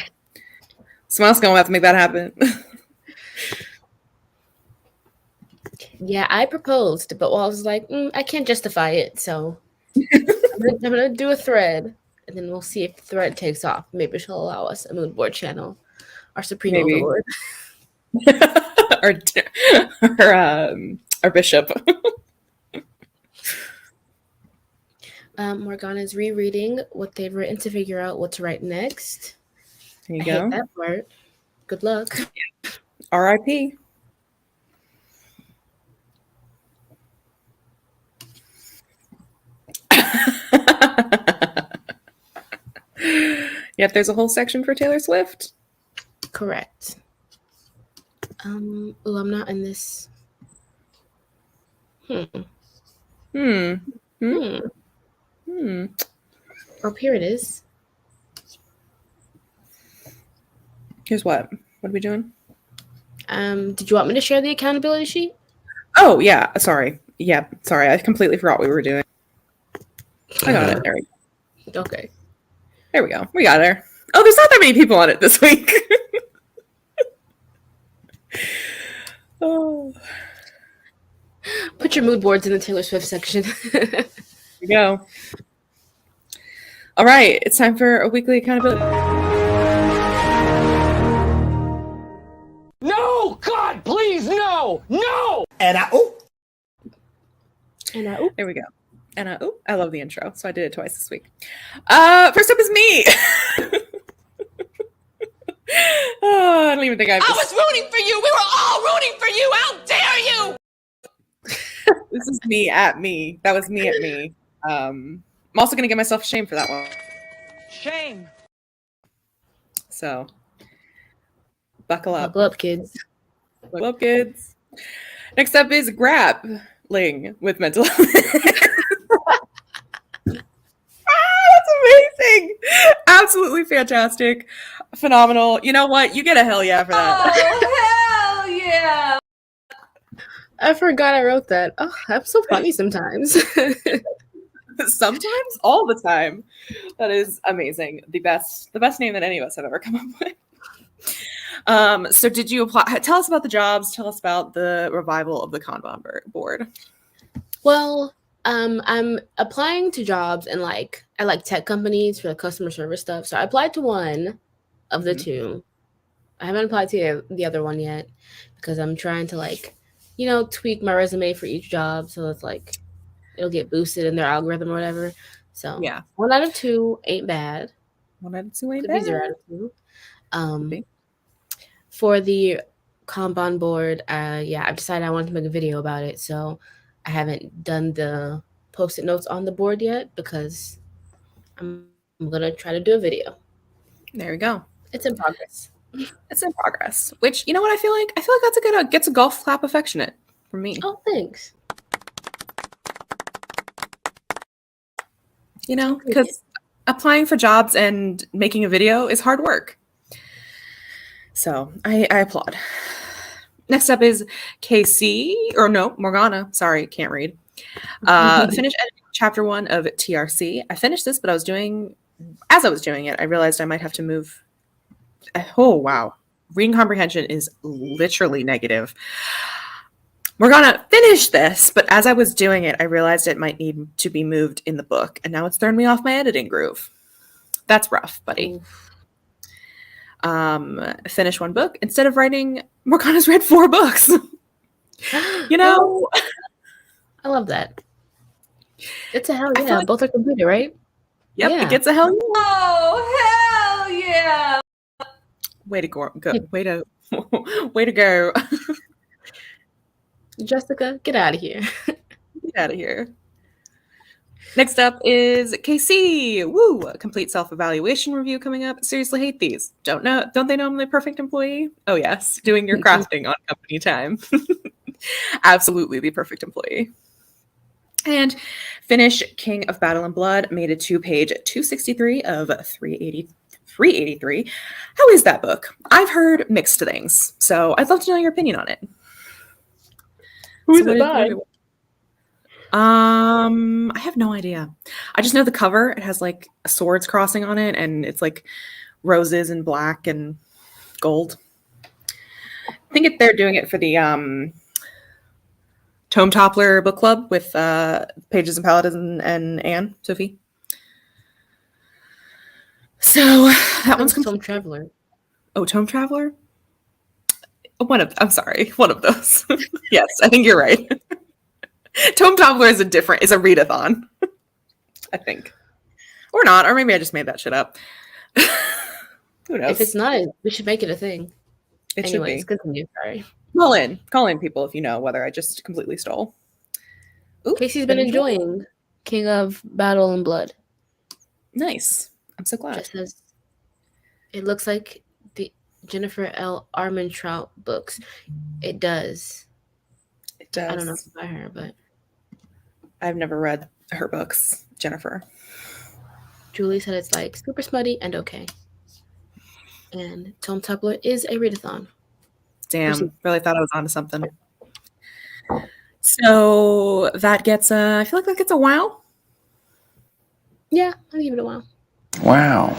someone else gonna have to make that happen. Yeah, I proposed, but I was like, I can't justify it, so I'm gonna do a thread, and then we'll see if the thread takes off. Maybe she'll allow us a mood board channel, our supreme overlord, our bishop. Morgana is rereading what they've written to figure out what to write next. There you I go. hate that part. Good luck. R.I.P. Yep, there's a whole section for Taylor Swift. Correct. I'm not in this. Oh, here it is. Here's what? What are we doing? Did you want me to share the accountability sheet? Oh, yeah. Sorry. Yeah, sorry. I completely forgot what we were doing. I got it. There we go. Okay. There we go. We got her. Oh, there's not that many people on it this week. Oh. Put your mood boards in the Taylor Swift section. There we go. All right. It's time for a weekly accountability. No! God, please, no! No! There we go. And I love the intro, so I did it twice this week. First up is me. Oh, I don't even think I was rooting for you. We were all rooting for you. How dare you? This is me at me. That was me at me. I'm also gonna get myself shamed for that one. Shame. So buckle up. Buckle up, kids. Buckle up, kids. Next up is grappling with mental illness. That's amazing. Absolutely fantastic. Phenomenal. You know what? You get a hell yeah for that. Oh, hell yeah. I forgot I wrote that. Oh, I'm so funny sometimes. Sometimes, all the time. That is amazing. The best name that any of us have ever come up with. So did you apply? Tell us about the jobs. Tell us about the revival of the Kanban board. Well, I'm applying to jobs in at tech companies for the customer service stuff. So I applied to one of the two. I haven't applied to the other one yet because I'm trying to tweak my resume for each job so it's it'll get boosted in their algorithm or whatever. So Yeah, 1 out of 2 ain't bad. 1 out of 2 ain't Could bad. be 0 out of 2. For the Kanban board, I've decided I want to make a video about it. So I haven't done the post-it notes on the board yet because I'm gonna try to do a video. There we go. It's in progress. It's in progress. Which, you know what I feel like? I feel like that's a good gets a golf clap affectionate from me. Oh, thanks. You know, because applying for jobs and making a video is hard work. So I applaud. Next up is Morgana. Sorry, can't read. Finished editing chapter 1 of TRC. I finished this, but as I was doing it, I realized I might have to move. Oh, wow. Reading comprehension is literally negative. Morgana finished this, but as I was doing it, I realized it might need to be moved in the book, and now it's thrown me off my editing groove. That's rough, buddy. Finish 1 book. Instead of writing, Morgana's read 4 books. You know? I love that. It's a hell yeah. Both are completed, right? Yep, Yeah. It gets a hell yeah. Oh, hell yeah. Way to go. Way to go. Jessica, get out of here. Get out of here. Next up is KC. Woo! Complete self-evaluation review coming up. Seriously hate these. Don't they know I'm the perfect employee? Oh yes, doing your crafting on company time. Absolutely the perfect employee. And finish King of Battle and Blood, made it to page 263 of 383. How is that book? I've heard mixed things, so I'd love to know your opinion on it. Who is it by? I have no idea. I just know the cover. It has swords crossing on it, and it's roses and black and gold. I think they're doing it for the Tome Toppler book club with Pages and Paladins and Anne Sophie. So that one's Tome Traveler. Oh, Tome Traveler? One of those. Yes, I think you're right. Tome Toppler is a readathon, I think. Or not, or maybe I just made that shit up. Who knows? If it's not, we should make it a thing. It Anyways, should be. Continue. Sorry. Call in people if you know whether I just completely stole. Ooh, Casey's been enjoying King of Battle and Blood. Nice. I'm so glad. Just says, it looks like the Jennifer L. Armentrout books. It does. It does. I don't know if it's by her, but I've never read her books, Jennifer. Julie said it's super smutty and okay. And Tome Toppler is a readathon. Damn, really thought I was onto something. So that gets I feel like that gets a wow. Yeah, I'll give it a wow. Wow.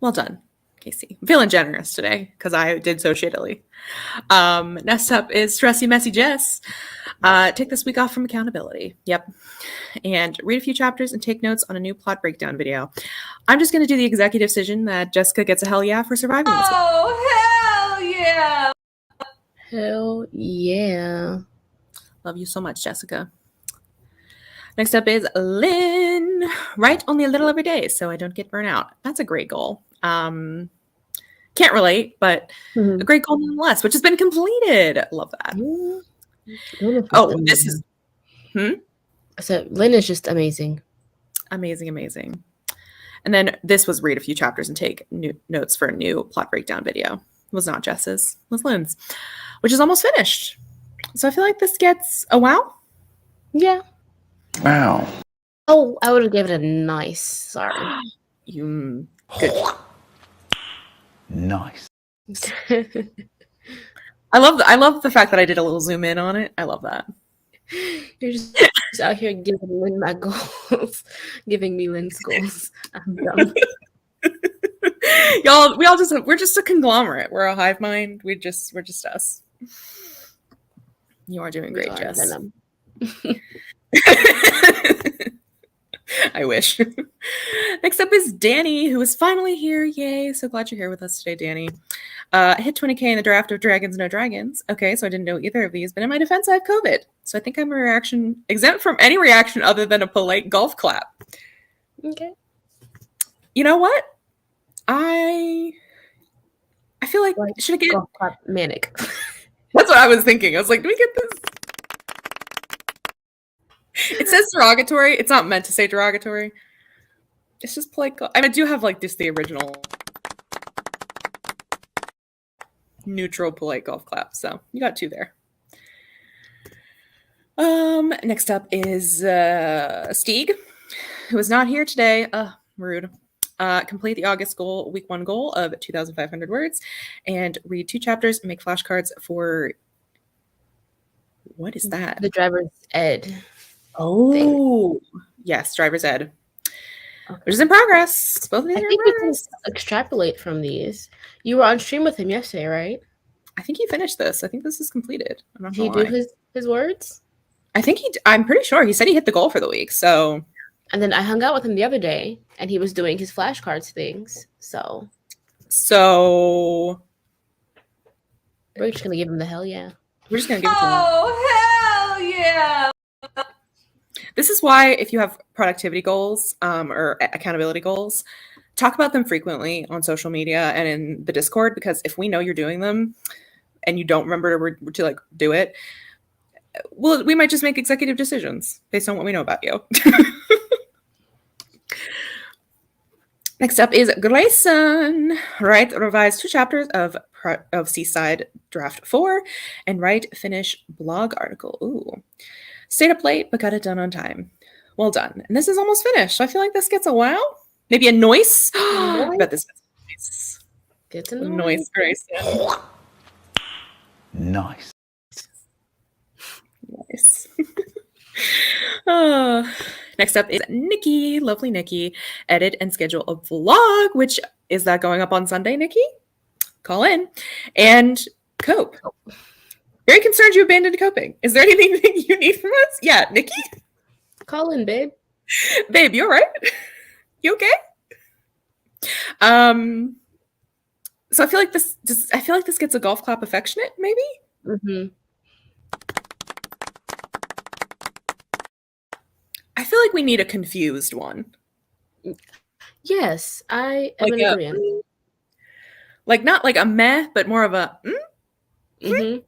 Well done, Casey. I'm feeling generous today because I did so shittily. Next up is Stressy Messy Jess. Take this week off from accountability. Yep. And read a few chapters and take notes on a new plot breakdown video. I'm just going to do the executive decision that Jessica gets a hell yeah for surviving this week. Oh, hell yeah. Hell yeah. Love you so much, Jessica. Next up is Lynn. Write only a little every day so I don't get burnt out. That's a great goal. Can't relate, but a great goal nonetheless, which has been completed. Love that. Oh, this is... So Lynn is just amazing. Amazing. And then this was read a few chapters and take new notes for a new plot breakdown video. It was not Jess's, it was Lynn's, which is almost finished. So I feel like this gets a wow. Yeah. Wow. Oh, I would have given it a nice. Sorry. You good. Nice. I love the fact that I did a little zoom in on it. I love that. You're just out here giving Lynn my goals, giving me Lynn's goals. I'm done. Y'all, we're just a conglomerate. We're a hive mind. We're just us. You are doing great, Jess. I wish. Next up is Danny, who is finally here. Yay. So glad you're here with us today, Danny. Hit 20K in the draft of Dragons No Dragons. Okay, so I didn't know either of these, but in my defense, I have COVID. So I think I'm exempt from any reaction other than a polite golf clap. Okay. You know what? I feel like should I get golf clap manic? That's what I was thinking. I was like, do we get this? It says derogatory. It's not meant to say derogatory. It's just polite. I do have like just the original neutral polite golf clap. So you got 2 there. Next up is Stieg, who is not here today. Rude. Complete the August goal, week 1 goal of 2,500 words, and read 2 chapters and make flashcards for. What is that? The driver's ed. Oh, yes, driver's ed, which is in progress. Both of these I are think in we can progress. extrapolate from these. You were on stream with him yesterday, right? I think he finished this. I think this is completed. I'm not Did he gonna do lie. his words? I think I'm pretty sure he said he hit the goal for the week. So, And then I hung out with him the other day, and he was doing his flashcards things. So we're just gonna give him the hell yeah. we're just gonna give it to him. Oh, hell yeah! This is why if you have productivity goals or accountability goals, talk about them frequently on social media and in the Discord, because if we know you're doing them and you don't remember to like do it, well, we might just make executive decisions based on what we know about you. Next up is Grayson. Write, revise 2 chapters of Seaside Draft 4 and write, finish blog article. Ooh. Stayed up late, but got it done on time. Well done. And this is almost finished. So I feel like this gets a wow. Maybe a noise. I bet this gets a noise. Get a Noise, Grayson. Nice. Nice. Next up is Nikki. Lovely Nikki. Edit and schedule a vlog. Which is that going up on Sunday, Nikki? Call in. And cope. Very concerned you abandoned coping. Is there anything that you need from us? Yeah, Nikki? Call in, babe. Babe, you all right? You okay? So I feel like this gets a golf clap affectionate, maybe? Mm-hmm. I feel like we need a confused one. Yes, I am in agreement. Like not like a meh, but more of a Mm-hmm.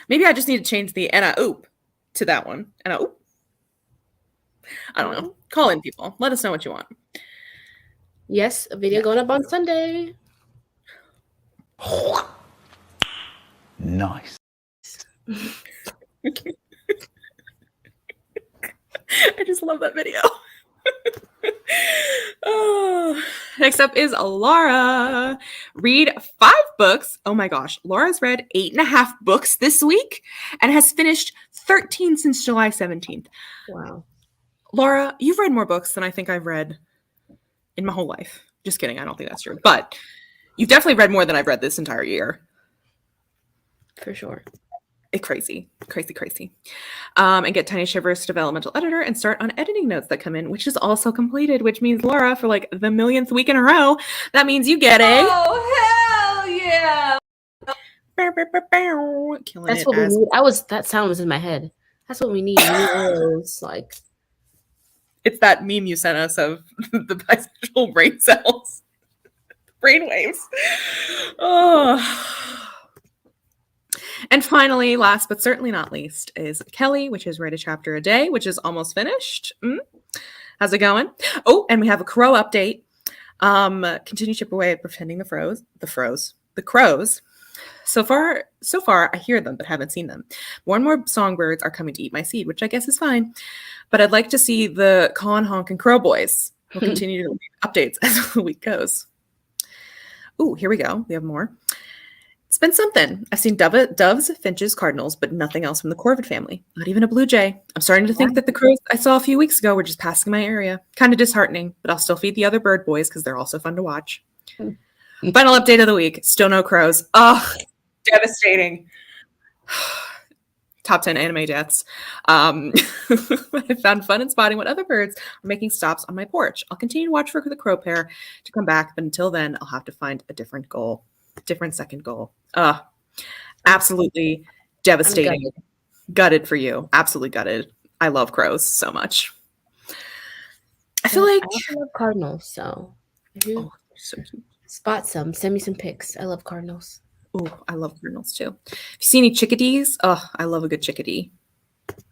Maybe I just need to change the and a oop to that one. And a oop. I don't know. Call in, people. Let us know what you want. Yes, a video going up on Sunday. Nice. I just love that video. Oh. Next up is Laura. Read 5 books. Oh my gosh. Laura's read 8.5 books this week and has finished 13 since July 17th. Wow. Laura, you've read more books than I think I've read in my whole life. Just kidding. I don't think that's true. But you've definitely read more than I've read this entire year. For sure. Crazy. And get Tiny Shivers developmental editor and start on editing notes that come in, which is also completed, which means Laura, for like the millionth week in a row, that means you get a Oh, hell yeah! Killing That's it what we as need. That sound was in my head. That's what we need. It's like it's that meme you sent us of the bisexual brain cells, brain waves. Oh. And finally, last but certainly not least, is Kelly, which is write a chapter a day, which is almost finished. How's it going? Oh, and we have a crow update. Continue to chip away at pretending the crows. So far, I hear them but haven't seen them. More and more songbirds are coming to eat my seed, which I guess is fine. But I'd like to see the caw and honk and crow boys. We'll continue to leave updates as the week goes. Ooh, here we go. We have more. It's been something. I've seen doves, finches, cardinals, but nothing else from the corvid family. Not even a blue jay. I'm starting to think that the crows I saw a few weeks ago were just passing my area. Kind of disheartening, but I'll still feed the other bird boys because they're also fun to watch. Final update of the week. Still no crows. Oh, devastating. Top 10 anime deaths. I found fun in spotting what other birds are making stops on my porch. I'll continue to watch for the crow pair to come back, but until then, I'll have to find a different second goal. Absolutely devastating. Gutted for you. Absolutely gutted. I love crows so much. I feel like I also love cardinals, so if you so cute. spot some, send me some pics. I love cardinals. Oh, I love cardinals too. If you see any chickadees, I love a good chickadee.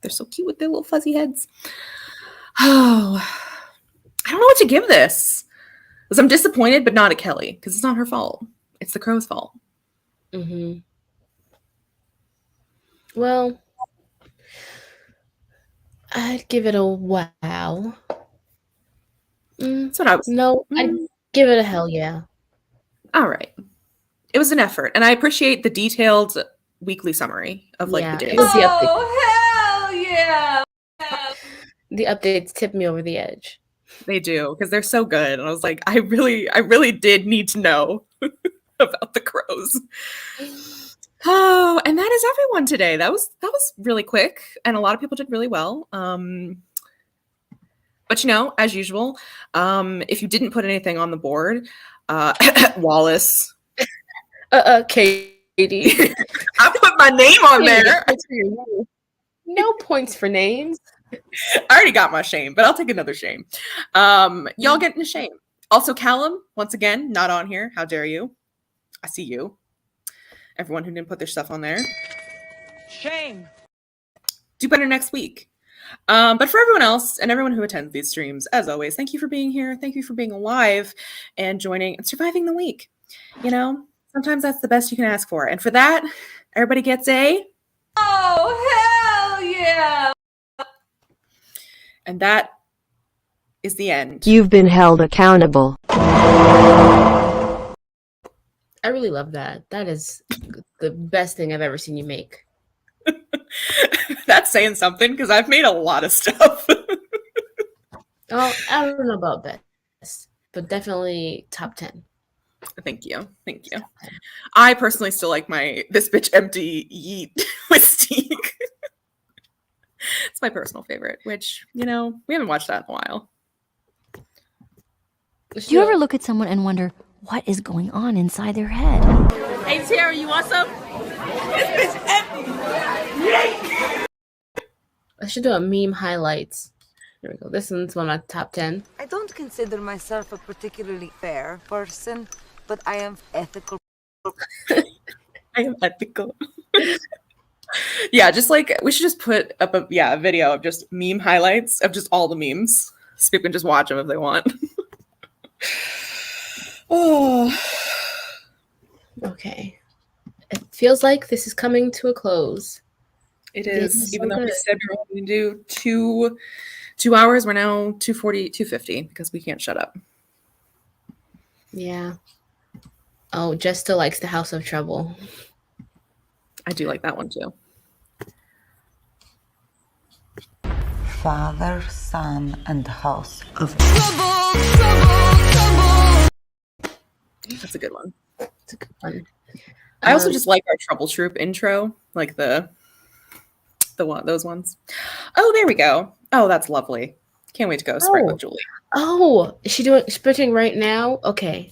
They're so cute with their little fuzzy heads. Oh, I don't know what to give this. Because I'm disappointed, but not at Kelly, because it's not her fault. It's the crow's fault. Mm-hmm. Well, I'd give it a wow. That's what I was. No, I'd give it a hell yeah. All right. It was an effort, and I appreciate the detailed weekly summary of the days. It was the update. Oh, hell yeah! The updates tip me over the edge. They do, because they're so good. And I was like, I really did need to know about the crows. Oh, and that is everyone today. That was really quick, and a lot of people did really well. But as usual, if you didn't put anything on the board, Wallace. Katie. I put my name on there. No points for names. I already got my shame, but I'll take another shame. Y'all getting a shame. Also, Callum, once again, not on here. How dare you? I see you. Everyone who didn't put their stuff on there. Shame. Do better next week. But for everyone else and everyone who attends these streams, as always, thank you for being here. Thank you for being alive and joining and surviving the week. Sometimes that's the best you can ask for. And for that, everybody gets a... Oh, hell yeah! And that is the end. You've been held accountable. I really love that. That is the best thing I've ever seen you make. That's saying something, because I've made a lot of stuff. Oh, I don't know about best, but definitely top 10. Thank you. I personally still like my This Bitch Empty Yeet with Steak. It's my personal favorite, which, we haven't watched that in a while. Do you ever look at someone and wonder what is going on inside their head? Hey, Tara, you want some? This bitch empty! I should do a meme highlights. Here we go. This one's one of my top 10. I don't consider myself a particularly fair person, but I am ethical. I am ethical. Yeah, just like we should just put up a video of just meme highlights of just all the memes. So people can just watch them if they want. Oh. Okay. It feels like this is coming to a close. It is. Even though we said we were going to do 2 hours, we're now 2:40, 2:50 because we can't shut up. Yeah. Oh, Jess still likes the House of Trouble. I do like that one too. Father, Son, and House of That's a good one. It's a good one. I also just like our Trouble Troop intro, like those ones. Oh, there we go. Oh, that's lovely. Can't wait to go sprint with Julie. Oh, is she doing sprinting right now? Okay.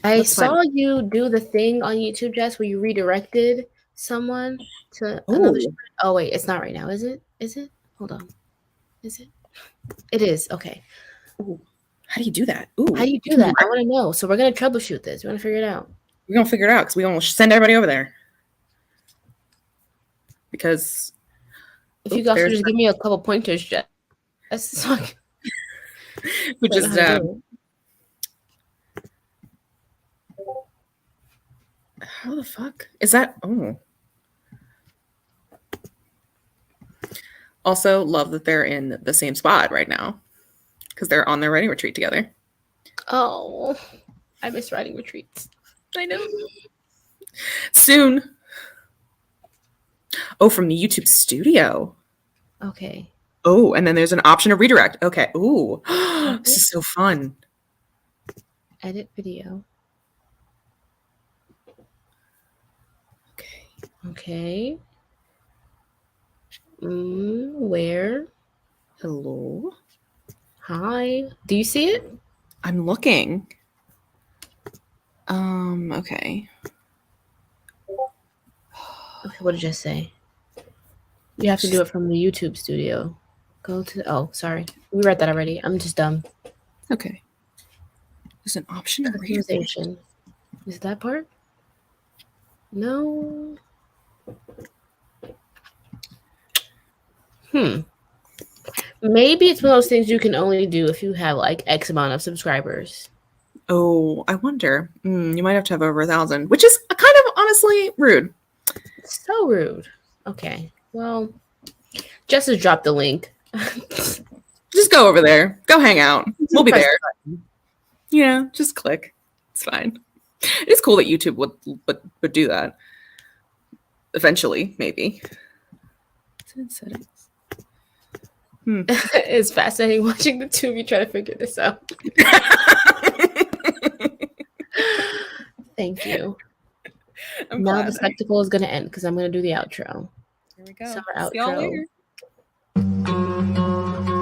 I saw you do the thing on YouTube, Jess, where you redirected someone to another sprint. Oh, wait, it's not right now, is it? Is it? Hold on. Is it? It is. Okay. Ooh. How do you do that? Ooh. How do you do that? I want to know. So we're going to troubleshoot this. We're going to figure it out. We're going to figure it out because we're going to send everybody over there. Because... If you guys could just give me a couple pointers, Jess. Which Don't know is how to do how the fuck is that? Oh. Also, love that they're in the same spot right now because they're on their writing retreat together. it. Oh, I miss writing retreats. I know. Soon. Oh, from the YouTube studio. Okay. Oh, and then there's an option to redirect. Okay. Ooh, this is so fun. Edit video. Okay. Okay. Where? Hello. Hi. Do you see it? I'm looking. Okay. Okay, what did you just say? You have to do it from the YouTube studio. Go to. Oh, sorry. We read that already. I'm just dumb. Okay. There's an option to redirect. Customization. Is it that part? No. Maybe it's one of those things you can only do if you have like X amount of subscribers. Oh, I wonder. You might have to have over 1,000, which is kind of honestly rude. So rude. Okay. Well, just to drop the link. Just go over there. Go hang out. We'll be press there. Yeah, just click. It's fine. It's cool that YouTube would do that. Eventually, maybe. It's in settings. It's fascinating watching the two of you try to figure this out. Thank you. Now the spectacle is going to end because I'm going to do the outro. Here we go. Summer See y'all outro. later.